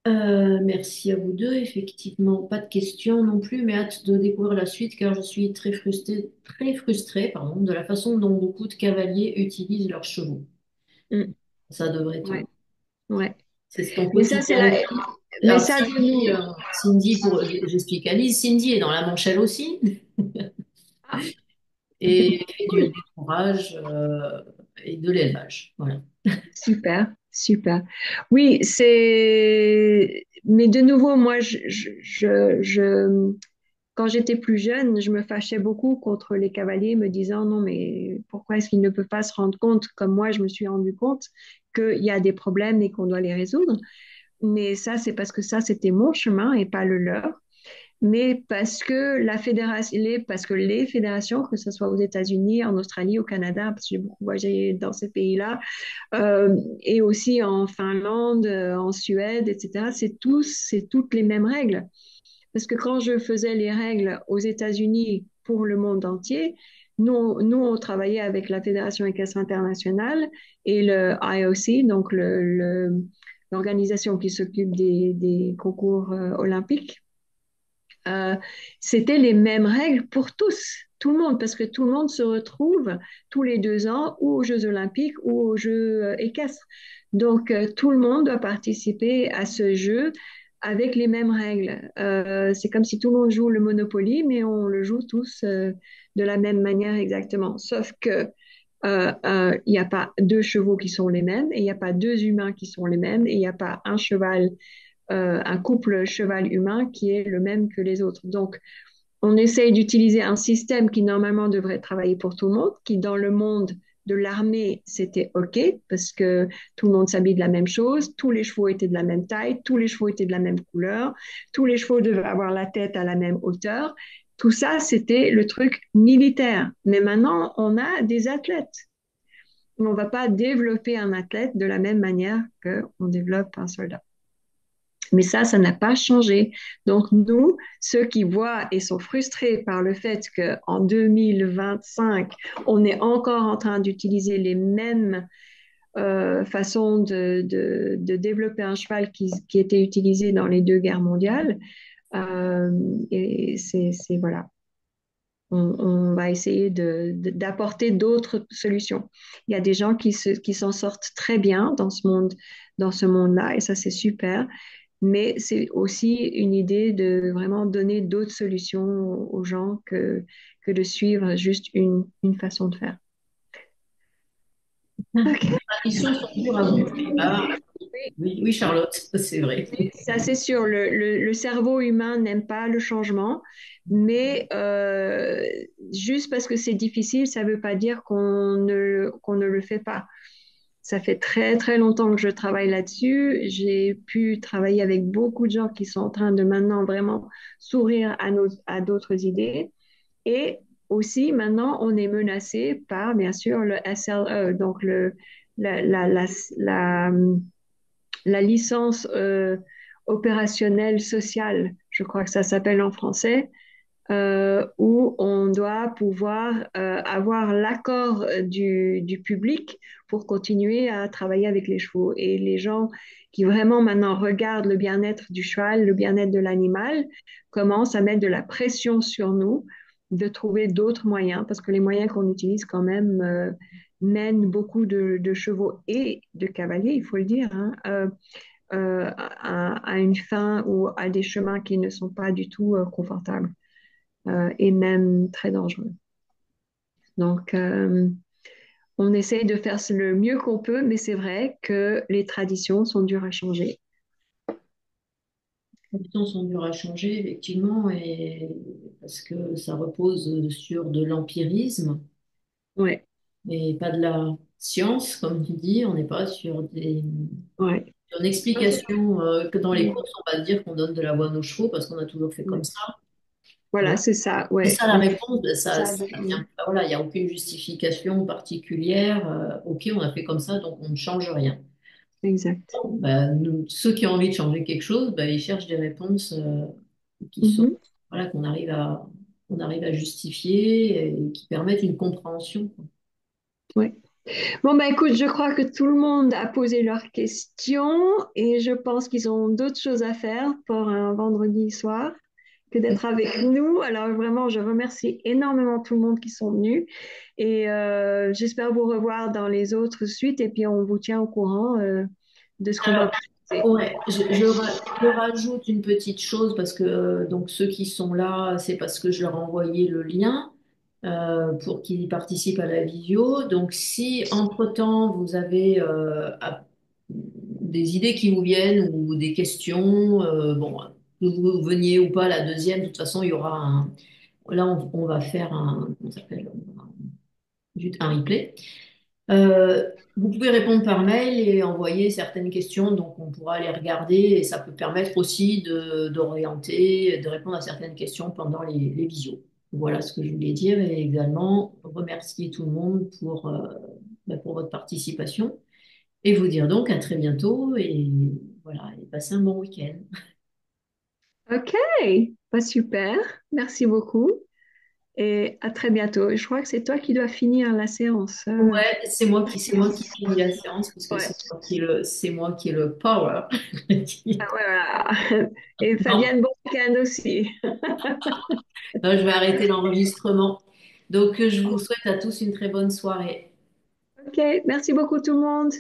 Merci à vous deux. Effectivement, pas de questions non plus, mais hâte de découvrir la suite car je suis très frustrée, pardon, de la façon dont beaucoup de cavaliers utilisent leurs chevaux. Mm, Ça devrait te... ouais, ouais. C'est ton Mais ça, quotidien aussi. mais Alors, ça de nous. Cindy, j'explique à Lise, Cindy est dans la Manchelle aussi Ah, et fait du fourrage et de l'élevage. Voilà. super, super. Oui, mais de nouveau, moi, quand j'étais plus jeune, je me fâchais beaucoup contre les cavaliers, me disant non, mais pourquoi est-ce qu'ils ne peuvent pas se rendre compte, comme moi, je me suis rendu compte, qu'il y a des problèmes et qu'on doit les résoudre. Mais ça, c'est parce que ça, c'était mon chemin et pas le leur. Mais parce que parce que les fédérations, que ce soit aux États-Unis, en Australie, au Canada, parce que j'ai beaucoup voyagé dans ces pays-là, et aussi en Finlande, en Suède, etc., c'est toutes les mêmes règles. Parce que quand je faisais les règles aux États-Unis pour le monde entier, on travaillait avec la Fédération équestre internationale et le IOC, donc l'organisation qui s'occupe des concours olympiques. Euh, C'était les mêmes règles pour tous, tout le monde, parce que tout le monde se retrouve tous les 2 ans ou aux Jeux olympiques ou aux Jeux équestres. Donc, tout le monde doit participer à ce jeu avec les mêmes règles. C'est comme si tout le monde joue le Monopoly, mais on le joue tous de la même manière exactement. Sauf que il n'y a pas deux chevaux qui sont les mêmes, et il n'y a pas deux humains qui sont les mêmes, et il n'y a pas un couple cheval-humain qui est le même que les autres. Donc, on essaye d'utiliser un système qui normalement devrait travailler pour tout le monde, qui dans le monde de l'armée, c'était OK, parce que tout le monde s'habille de la même chose, tous les chevaux étaient de la même taille, tous les chevaux étaient de la même couleur, tous les chevaux devaient avoir la tête à la même hauteur. Tout ça, c'était le truc militaire. Mais maintenant, on a des athlètes. On ne va pas développer un athlète de la même manière qu'on développe un soldat. Mais ça n'a pas changé. Donc, nous, ceux qui voient et sont frustrés par le fait qu'en 2025, on est encore en train d'utiliser les mêmes façons de développer un cheval qui étaient utilisées dans les deux guerres mondiales, et voilà. On va essayer d'apporter d'autres solutions. Il y a des gens qui s'en sortent très bien dans ce monde-là, et ça, c'est super. Mais c'est aussi une idée de vraiment donner d'autres solutions aux gens que de suivre juste une façon de faire. Ok. Ils sont durs à bouffer. Ah, Oui, oui, oui, Charlotte, c'est vrai. ça c'est sûr. Le cerveau humain n'aime pas le changement, mais juste parce que c'est difficile, ça ne veut pas dire qu'on ne le fait pas. Ça fait très, très longtemps que je travaille là-dessus. J'ai pu travailler avec beaucoup de gens qui sont en train de maintenant vraiment s'ouvrir à d'autres idées. Et aussi, maintenant, on est menacé par, bien sûr, le SLE, donc la, la, la, la, la licence opérationnelle sociale, je crois que ça s'appelle en français, où on doit pouvoir avoir l'accord du public pour continuer à travailler avec les chevaux. Et les gens qui vraiment maintenant regardent le bien-être du cheval, le bien-être de l'animal, commencent à mettre de la pression sur nous de trouver d'autres moyens, parce que les moyens qu'on utilise quand même mènent beaucoup de chevaux et de cavaliers, il faut le dire, hein, à une fin ou à des chemins qui ne sont pas du tout confortables et même très dangereux. Donc, on essaye de faire le mieux qu'on peut, mais c'est vrai que les traditions sont dures à changer. Les temps sont durs à changer, effectivement, et parce que ça repose sur de l'empirisme Ouais, et pas de la science, comme tu dis. On n'est pas ouais. sur une explication que dans les Mm. courses, on va dire qu'on donne de la l'avoine aux chevaux parce qu'on a toujours fait comme Ouais. ça. Voilà, Voilà. c'est ça, C'est ouais. ça la réponse, ben Ça, ça tient pas. Voilà, il n'y a aucune justification particulière. Ok, on a fait comme ça, donc on ne change rien. exact. Ben, ceux qui ont envie de changer quelque chose, ben, ils cherchent des réponses qui sont, Mhm. voilà, qu'on arrive à justifier et qui permettent une compréhension, quoi. Ouais. Bon, bah écoute, je crois que tout le monde a posé leurs questions et je pense qu'ils ont d'autres choses à faire pour un vendredi soir que d'être avec nous. Alors vraiment, je remercie énormément tout le monde qui sont venus et j'espère vous revoir dans les autres suites et puis on vous tient au courant de ce qu'on va proposer. Ouais, je rajoute une petite chose parce que donc ceux qui sont là, c'est parce que je leur ai envoyé le lien pour qu'ils participent à la visio. Donc si entre-temps vous avez des idées qui vous viennent ou des questions, bon, que vous veniez ou pas la deuxième, de toute façon il y aura un. Là on va faire un, comment ça s'appelle, un replay. Vous pouvez répondre par mail et envoyer certaines questions, donc on pourra les regarder et ça peut permettre aussi d'orienter, de répondre à certaines questions pendant les visios. Voilà ce que je voulais dire et également remercier tout le monde pour votre participation et vous dire donc à très bientôt et voilà, et passez un bon week-end. Ok, bah, super. Merci beaucoup et à très bientôt. Je crois que c'est toi qui dois finir la séance. Ouais, c'est moi qui finis la séance parce que Ouais. c'est moi qui ai le power. Ah ouais, voilà. Et Non, Fabienne, bon week-end aussi. non, je vais arrêter l'enregistrement. Donc, je vous souhaite à tous une très bonne soirée. Ok, merci beaucoup tout le monde.